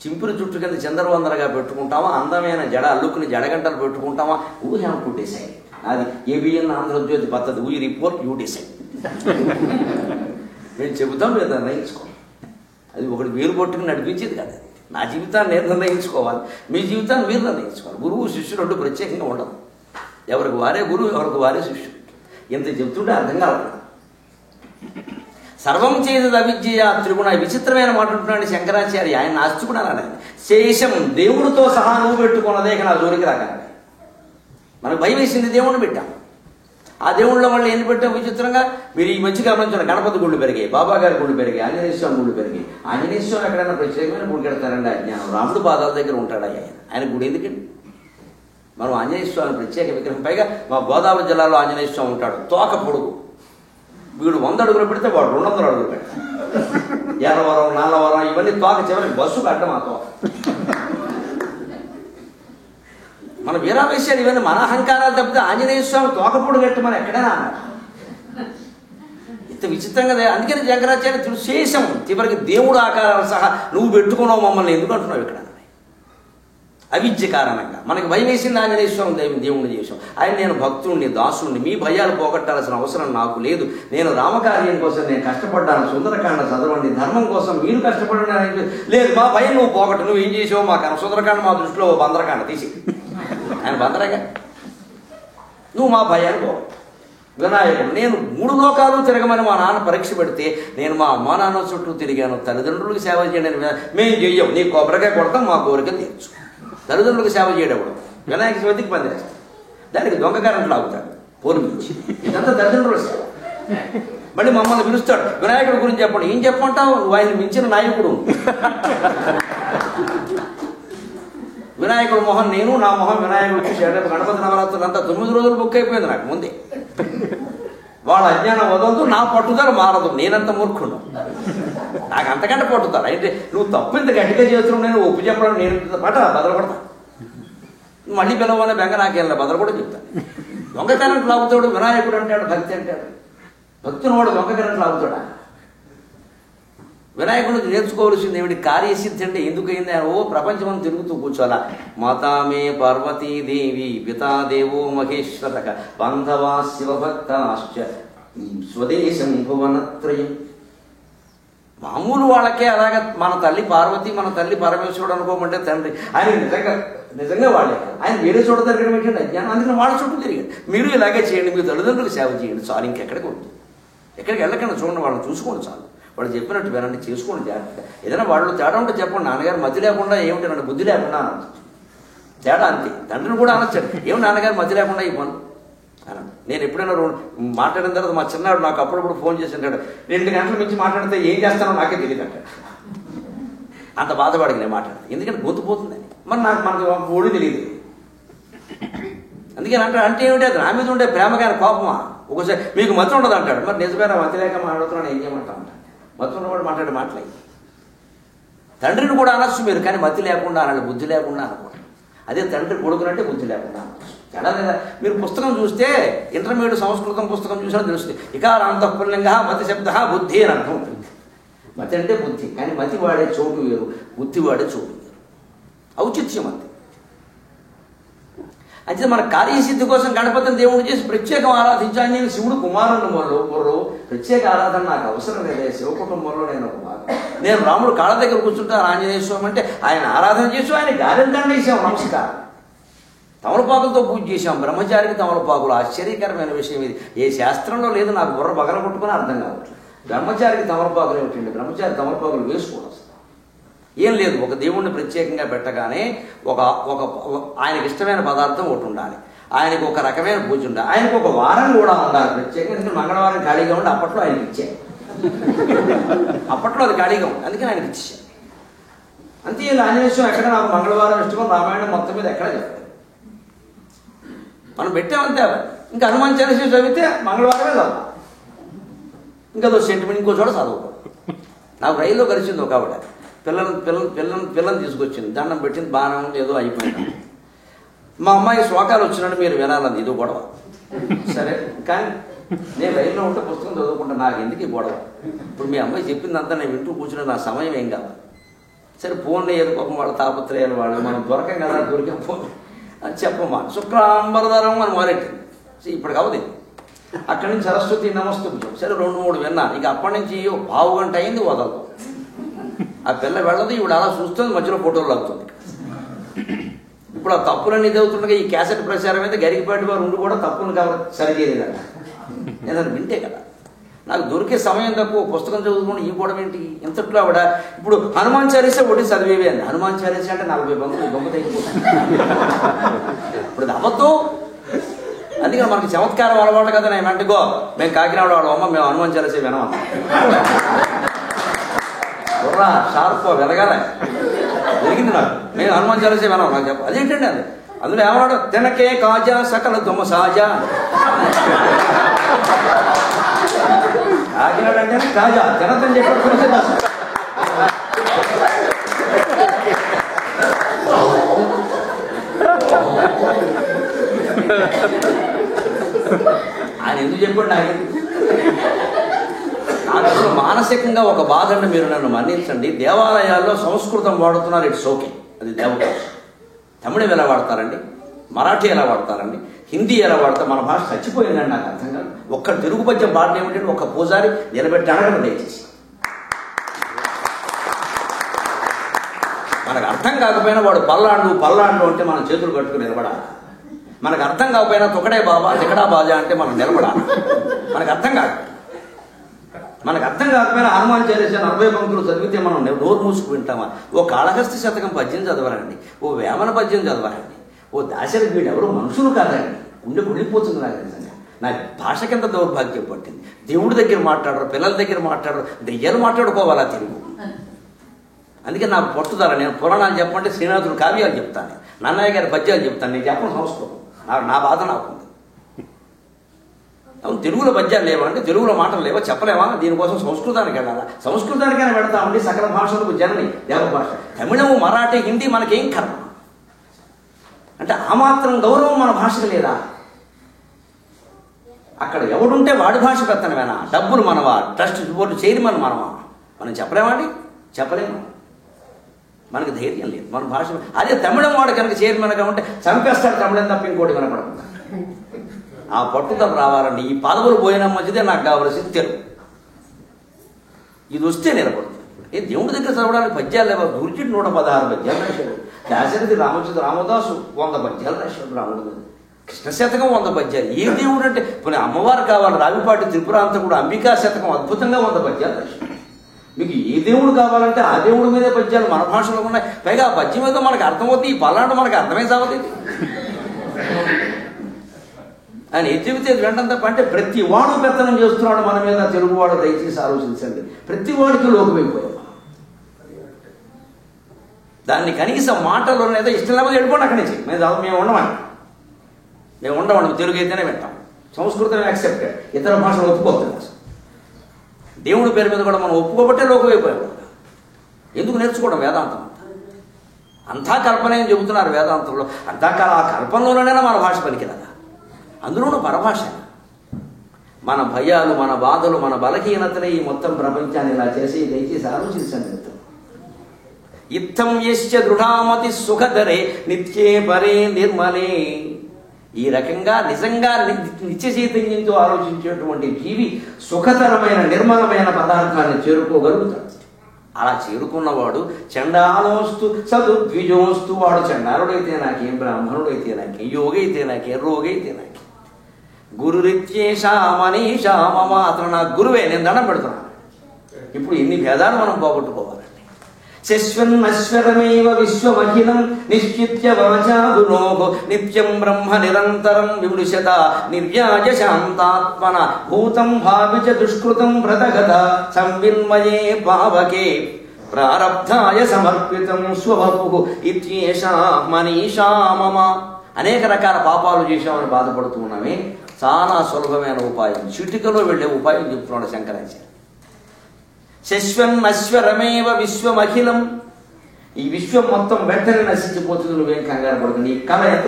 చింపిరి జుట్టు కింద చంద్రవందరగా పెట్టుకుంటామా, అందమైన జడ అల్లుకుని జడగంటలు పెట్టుకుంటామా, ఊహ్యం పుట్టేశాయి. అది ఏబిఎన్ ఆంధ్రజ్యోతి పద్ధతి, వీ రిపోర్ట్ యూ డిసైడ్. మేము చెబుతాం, మీరు నిర్ణయించుకోవాలి. అది ఒకటి వేరు పట్టుకుని నడిపించేది కదా. నా జీవితాన్ని నేను నిర్ణయించుకోవాలి, మీ జీవితాన్ని మీరు నిర్ణయించుకోవాలి. గురువు శిష్యుడు 2 ప్రత్యేకంగా ఉండదు. ఎవరికి వారే గురువు, ఎవరికి వారే శిష్యుడు. ఎంత చెబుతుంటే అర్థం కావాలి. సర్వం చేత అవిద్య త్రిగుణ. విచిత్రమైన మాట ఉంటున్నాడు శంకరాచార్య, ఆయన నాస్తికుడు అన్నాడు. శేషం దేవుడితో సహా నువ్వు పెట్టుకున్నదే నా జోలికి రాకండి. మనకు భయం వేసింది దేవుణ్ణి పెట్టాం. ఆ దేవుళ్ళ వాళ్ళు ఎన్ని పెట్టాం విచిత్రంగా. మీరు ఈ మధ్య గమనించండి, గణపతి గుళ్ళు పెరిగాయి, బాబా గారి గుళ్ళు పెరిగాయి, ఆంజనేయ స్వామి గుళ్ళు పెరిగాయి. ఆంజనేయ స్వామి ఎక్కడైనా ప్రత్యేకమైన గుడి కడతారండి అజ్ఞానం. రాముడు పాదాల దగ్గర ఉంటాడు ఆయన గుడి ఎందుకండి? మనం ఆంజనేయ స్వామి ప్రత్యేక విగ్రహం. పైగా మా గోదావరి జిల్లాలో ఆంజనేయ స్వామి ఉంటాడు, తోక పొడుగు. వీడు 100 అడుగులు పెడితే వాడు 200 అడుగులు పెడతాడు. ఎర్రవరం నాలవరం ఇవన్నీ తోక చివరికి బస్సుకు అడ్డం ఆ తోక. మన వీరావేశాలు ఇవన్నీ మన అహంకారాలు తప్పితే ఆంజనేయ స్వామి తోకపొడు కట్టమని ఎక్కడైనా అన్నాడు. ఇంత విచిత్రంగా. అందుకని శంకరాచార్య శేషం చివరికి దేవుడు ఆకారాలు సహా నువ్వు పెట్టుకున్నావు మమ్మల్ని ఎందుకు అంటున్నావు ఇక్కడ? అవిద్య కారణంగా మనకి భయం వేసింది. ఆంజనేయ స్వామి దేవుణ్ణి చేసాం. ఆయన నేను భక్తుడిని, దాసుడిని, మీ భయాలు పోగొట్టాల్సిన అవసరం నాకు లేదు. నేను రామకార్యం కోసం నేను కష్టపడ్డాను, సుందరకాండ చదవండి. ధర్మం కోసం మీరు కష్టపడ్డాను లేదు. మా భయం నువ్వు పోగొట్టు, నువ్వు ఏం చేసావు మాకు సుందరకాండ మా దృష్టిలో బందరకాండ తీసి ఆయన బందరగా నువ్వు మా భయాన్ని పోగొట్టు. వినాయకుడు నేను 3 లోకాలు తిరగమని మా నాన్న పరీక్ష పెడితే నేను మా అమ్మా నాన్న చుట్టూ తిరిగాను. తల్లిదండ్రులకు సేవ చేయడానికి మేము చెయ్యం, నీ కొబ్బరికాయ కొడతాం, మా కోరికలు తీర్చు. తల్లిదండ్రులకు సేవ చేయడం వినాయక చవితికి పనిచేస్తాం, దానికి దొంగ కరెంట్లు ఆగుతాడు పోర్మించి. ఇదంతా తల్లిదండ్రుల సేవ. మళ్ళీ మమ్మల్ని పిలుస్తాడు, వినాయకుడి గురించి చెప్పండి. ఏం చెప్పంటావు, నువ్వు ఆయన మించిన నాయకుడు. వినాయకుడు మొహం నేను, నా మొహం వినాయకుడు చూసాడు. గణపతి నవరాత్రులు అంతా 9 రోజులు బుక్ అయిపోయింది నాకు ముందే. వాళ్ళ అజ్ఞానం వదలదు, నా పట్టుదల మారదు. నేనంత మూర్ఖుడు, నాకు అంతకంటే పట్టుదల. అయితే నువ్వు తప్పు ఇంత గట్టిగా చేస్తున్నావు, నేను ఒప్పు చెప్పడం నేను పాట బదలపడతా. మళ్ళీ పిలవనే బెంగ నాకెళ్ళ బదలు కూడా చెప్తాను. దొంగతనం లాగుతాడు, వినాయకుడు అంటాడు, భక్తి అంటాడు. భక్తుని వాడు దొంగ కరెంట్లు ఆగుతాడా? వినాయకుడికి నేర్చుకోవాల్సింది ఏమిటి? కార్యసిద్ధి అంటే ఎందుకైంది? ఆయన ప్రపంచం తిరుగుతూ కూర్చోాలా. మాతామే పార్వతీదేవి పితాదేవో మహేశ్వర బాంధవా శివభక్తాశ్చ స్వదేశం భువనత్రయం. మామూలు వాళ్ళకే అలాగే మన తల్లి పార్వతి, మన తల్లి పరమేశ్వరుడు అనుకోమంటే తండ్రి. ఆయన నిజంగా వాళ్ళే. ఆయన వేరే చోట తిరగడం ఏంటంటే అజ్ఞానం. అందుకని వాళ్ళ చుట్టూ తిరిగాడు. మీరు ఇలాగే చేయండి, మీ తల్లిదండ్రులకు సేవ చేయండి చాలు, ఇంకెక్కడికి వద్దు. ఎక్కడికి వెళ్ళకుండా చూడండి, వాళ్ళని చూసుకోండి చాలు. వాళ్ళు చెప్పినట్టు వినండి, చేసుకోండి జాగ్రత్తగా. ఏదైనా వాళ్ళు తేడా ఉంటే చెప్పండి. నాన్నగారు మతి లేకుండా ఏమిటి నన్ను బుద్ధి లేకుండా అనొచ్చు. తేడా అంతే. తండ్రిని కూడా అనొచ్చాడు, ఏమి నాన్నగారు మతి లేకుండా ఈ పనులు అన్నాడు. నేను ఎప్పుడైనా మాట్లాడిన తర్వాత మా చిన్నాడు నాకు అప్పుడప్పుడు ఫోన్ చేసి అంటాడు, 2 గంటల మించి మాట్లాడితే ఏం చేస్తానో నాకే తెలియదు అంటాడు. అంత బాధపడికి నేను మాట్లాడతాను, ఎందుకంటే గొంతుపోతుందని. మరి మనకు ఓడి తెలియదు. అందుకని అంటే ఏమిటి? అది నా మీద ఉండే ప్రేమ కానీ కోపమా? ఒకసారి మీకు మతి ఉండదు అంటాడు. మరి నిజమేనా? మతి లేక మాట్లాడుతున్నాను, ఏం చేయమంటా అంటాడు. మతి ఉన్నవాడు మాట్లాడి తండ్రిని కూడా అనొచ్చు మీరు, కానీ మతి లేకుండా అనాలి, బుద్ధి లేకుండా అనకూడదు. అదే తండ్రి కొడుకునంటే బుద్ధి లేకుండా అనొచ్చు. తేడా లేదా? మీరు పుస్తకం చూస్తే ఇంటర్మీడియట్ సంస్కృతం పుస్తకం చూసినా తెలుస్తుంది. ఇకారాంతఃపుల్లింగ మతి శబ్ద బుద్ధి అని అర్థం ఉంటుంది. మతి అంటే బుద్ధి, కానీ మతి వాడే చోటు వేరు, బుద్ధి వాడే చోటు వేరు. ఔచిత్యం అంతే. అయితే మన కార్యసిద్ధి కోసం గణపతిని దేవుడు చేసి ప్రత్యేకం ఆరాధించాను. నేను శివుడు కుమారుడు ప్రత్యేక ఆరాధన నాకు అవసరం లేదే. శివ కుటుంబంలో నేను ఒక భాగం. నేను రాముడు కాళ్ళ దగ్గర కూర్చుంటాను ఆంజనేయ స్వామి అంటే ఆయన ఆరాధన చేసి ఆయన గారెంతండ వేసాం, నమస్కారం. తమలపాకులతో పూజ చేశాం. బ్రహ్మచారికి తమలపాకులు. ఆశ్చర్యకరమైన విషయం ఇది. ఏ శాస్త్రంలో లేదు, నాకు బుర్ర బగల కొట్టుకుని అర్థం కావట్లేదు. బ్రహ్మచారికి తమలపాకులు ఏమిటండి? బ్రహ్మచారి తమలపాకులు వేసుకోవడం ఏం లేదు. ఒక దేవుణ్ణి ప్రత్యేకంగా పెట్టగానే ఒక ఆయనకి ఇష్టమైన పదార్థం ఒకటి ఉండాలి, ఆయనకు ఒక రకమైన పూజ ఉండాలి, ఆయనకు ఒక వారం కూడా ఉండాలి ప్రత్యేకంగా. ఎందుకంటే మంగళవారం ఖాళీగా ఉండి అప్పట్లో ఆయనకి ఇచ్చారు. అప్పట్లో అది ఖాళీగా ఉంది, అందుకని ఆయనకి ఇచ్చారు. అంతే. ఆంజనేయ స్వామి ఎక్కడ నాకు మంగళవారం ఇష్టమో రామాయణం మొత్తం మీద ఎక్కడ చెప్పారు. మనం పెట్టామంతే. ఇంకా హనుమాన్ చాలీసా చదివితే మంగళవారమే చదవాలి. ఇంకా అదో సెంటిమెంట్ ఇంకో చోట చదవకూడదు. నాకు రైల్లో కలిసింది ఒక ఆవిడ. పిల్లల్ని తీసుకొచ్చింది, దండం పెట్టింది, బాణం ఏదో అయిపోయింది. మా అమ్మాయి శ్లోకాలు వచ్చినట్టు మీరు వినాలని ఇది గొడవ. సరే, కానీ నేను రైల్లో ఉంటే పుస్తకం చదువుకుంటా, నాకు ఎందుకు ఈ గొడవ? ఇప్పుడు మీ అమ్మాయి చెప్పిందంతా నేను వింటూ కూర్చుని నా సమయం ఏం కావాలి. సరే, ఫోన్లో ఏదో పాపం వాళ్ళ తాపత్రయాలు, వాళ్ళు మనం దొరకం కదా, దొరికాం ఫోన్ అని చెప్పమ్మా. శుక్లాంబరధరం అని మొదలెట్టింది. ఇప్పుడు కావది. అక్కడి నుంచి సరస్వతి నమస్తు. సరే, 2-3 విన్నాను. ఇక అప్పటి నుంచి 1/2 గంట అయింది, వదలదు. ఆ పిల్ల వెళ్ళదు, ఇవిడ అలా చూస్తుంది, మధ్యలో ఫోటోలు లాగుతుంది. ఇప్పుడు ఆ తప్పులన్నీ చదువుతుండగా ఈ క్యాసెట్ ప్రచారం అయితే గరికిపాటి వారు ఉండి కూడా తప్పులు సరిచేయలేదట. ఏదైనా వింటే కదా. నాకు దొరికే సమయం తక్కువ, పుస్తకం చదువుకుని ఈ కూడా ఏంటి ఇంతట్లో ఆవిడ. ఇప్పుడు హనుమాన్ చాలీసా ఒకటి చదివేవి అండి. హనుమాన్ చాలీసా అంటే 40 బంకులు బొమ్మ తగ్గిపోతుంది. ఇప్పుడు అది అబద్ధం. అందుకని మనకి చమత్కారం అలవాటు కదా. నేను అంటుకో, మేము కాకినాడ వాడమమ్మ, మేము హనుమాన్ చాలీసా వినమన్నా. బుర్రా షార్ప్ వెలగాల జరిగింది నాకు. మేము హనుమాన్ చాలీసా వినాం. నాకు చెప్ప అదేంటండి అది. అందులో ఏమన్నాడు? తినకే కాజా సకల దుమ్మ సాజా. కాకినాడ అంటే కాజా తినద్దని చెప్పి ఆయన ఎందుకు చెప్పండి? నాకు అసలు మానసికంగా ఒక బాధ అంటే, మీరు నన్ను మన్నించండి, దేవాలయాల్లో సంస్కృతం వాడుతున్నారు, ఇట్స్ ఓకే, అది దేవభాష. తమిళం ఎలా వాడతారండి? మరాఠీ ఎలా వాడతారండి? హిందీ ఎలా వాడతారు? మన భాష చచ్చిపోయిందండి. నాకు అర్థం కాదు. ఒక్క తెలుగు పద్యం పాటలు ఏమిటంటే ఒక పూజారి నిలబెట్టి అడగడం దయచేసి. మనకు అర్థం కాకపోయినా వాడు పల్లాండు అంటే మనం చేతులు కట్టుకుని నిలబడాలి. మనకు అర్థం కాకపోయినా తొకడే బాబా తికడా బాజా అంటే మనం నిలబడాలి. మనకు అర్థం కాదు. మనకు అర్థం కాకపోయినా హనుమాన్ చాలీసా 40 బంకులు చదివితే మనం నోరు మూసుకు వింటామా? ఓ కాళహస్తి శతకం పద్యం చదవరండి, ఓ వేమన పద్యం చదవరండి, ఓ దాశరథి. వీడు ఎవరో మనుషులు కాదండి. ఉండి కుళ్ళిపోతుంది నాకు నిజంగా. నాకు భాష కింద దౌర్భాగ్యం పట్టింది. దేవుడి దగ్గర మాట్లాడరు, పిల్లల దగ్గర మాట్లాడరు, దెయ్యాలు మాట్లాడుకోవాలా తెలుగు. అందుకే నాకు పట్టుదల. నేను పురాణాలు చెప్పంటే శ్రీనాథుడు కావ్యాలు చెప్తాను, నన్నయ్య గారి పద్యాలు చెప్తాను. నేను చెప్పను సంస్కృతం. నా బాధ నాకుంది. అవును, తెలుగులో పద్యాలు లేవా అంటే, తెలుగులో మాటలు లేవా చెప్పలేమా? దీనికోసం సంస్కృతానికి వెళ్ళాలా? సంస్కృతానికైనా వెళతామండి. సకల భాషలకు జనని దేవభాష. తమిళము, మరాఠీ, హిందీ మనకేం కర్మ అంటే ఆ మాత్రం గౌరవం మన భాషకు లేదా? అక్కడ ఎవడుంటే వాడి భాష పెత్తనమేనా? డబ్బులు మనవా? ట్రస్ట్ బోర్డు చైర్మన్ మనమా? మనం చెప్పలేమండి, చెప్పలేము. మనకు ధైర్యం లేదు మన భాష. అదే తమిళం వాడు కనుక చైర్మన్గా ఉంటే చంపేస్తాడు తమిళం తప్ప ఇంకోటి వినపడకుండా. ఆ పట్టుదల రావాలండి. ఈ పదవులు పోయిన మంచిదే, నాకు కావలసింది తెలుగు. ఇది వస్తే నిలబడుతుంది. దేవుడి దగ్గర చదవడానికి పద్యాలు లేవు. గురించి 116 పద్యాలు రాశాడు. దాశరథి రామదాసు 100 పద్యాలు రాశాడు రాముడు మీద. కృష్ణ శతకం 100 పద్యాలు. ఏ దేవుడు అంటే పోనీ అమ్మవారు కావాలి, రావిపాటి త్రిపురాంతకుడు అంబికా శతకం అద్భుతంగా 100 పద్యాలు రాశాడు. మీకు ఏ దేవుడు కావాలంటే ఆ దేవుడి మీదే పద్యాలు మన భాషలో ఉన్నాయి. పైగా ఆ పద్యం మీద మనకు అర్థమవుతుంది. ఈ పల్లాంటి మనకు అర్థమే సాగుతుంది. ఆయన ఏం చెబితే వినడం తప్ప. అంటే ప్రతి వాడు పెత్తనం చేస్తున్నాడు మన మీద. తెలుగువాడు దయచేసి ఆలోచించండి. ప్రతి వాడికి లోకమైపోయాం. దాన్ని కనీసం మాటలు లేదా ఇష్టం లేకపోతే వెళ్ళిపోండి అక్కడి నుంచి. మేము ఉండమండి, మేము ఉండమండి. తెలుగు అయితేనే వింటాం. సంస్కృతం యాక్సెప్టెడ్, ఇతర భాషలు ఒప్పుకోవద్దు. దేవుడి పేరు మీద కూడా మనం ఒప్పుకోబట్టే లోకమైపోయాం. ఎందుకు నేర్చుకోవడం వేదాంతం? అంతా కల్పనే అని చెబుతున్నారు వేదాంతంలో. అంతా ఆ కల్పనలోనైనా మన భాష పలికినదా? అందులోనూ పరభాష. మన భయాలు, మన బాధలు, మన బలహీనతలే ఈ మొత్తం ప్రపంచాన్ని ఇలా చేసి దయచేసి ఆలోచించండి. ఇత్తం యశ్చ దృఢామతి సుఖధరే నిత్యే పరే నిర్మలే. ఈ రకంగా నిజంగా నిత్య చైతన్యంతో ఆలోచించేటువంటి జీవి సుఖతరమైన నిర్మలమైన పదార్థాన్ని చేరుకోగలుగుతాడు. అలా చేరుకున్నవాడు చండాలోస్తు సదుద్విజోస్తు. వాడు చండాలుడైతే నాకేం, బ్రాహ్మణుడైతే నాకేం, యోగైతే నాకేం, రోగైతే నాకేం. గురురిత్యేషా మనీషా మమ. అతను నా గురువే, నేను దండం పెడుతున్నాను. ఇప్పుడు ఎన్ని భేదాలు మనం పోగొట్టుకోవాలండి. శశ్వన్నశ్వరమేవ విశ్వమఖిలం నిశ్చిత్య వాచాదునోహో నిత్యం బ్రహ్మ నిరంతరం విమృశత నిర్వ్యాజ శాంతాత్మన భూతం భావిచ దుష్కృతం వ్రతగత సంవిన్మయే పావకే ప్రారబ్ధాయ సమర్పితం స్వభపు ఇత్యేషా మనీషా మమ. అనేక రకాల పాపాలు చేశామని బాధపడుతూ ఉన్నామే. చాలా సులభమైన ఉపాయం, చిటికలో వెళ్ళే ఉపాయం చెప్తున్నాడు శంకరాచార్య. శశ్వన్నశ్వరమేవ విశ్వమఖిలం. ఈ విశ్వం మొత్తం వెంటనే నశించిపోతుంది. నువ్వేం కంగారు పడుతుంది. ఈ కళ ఎంత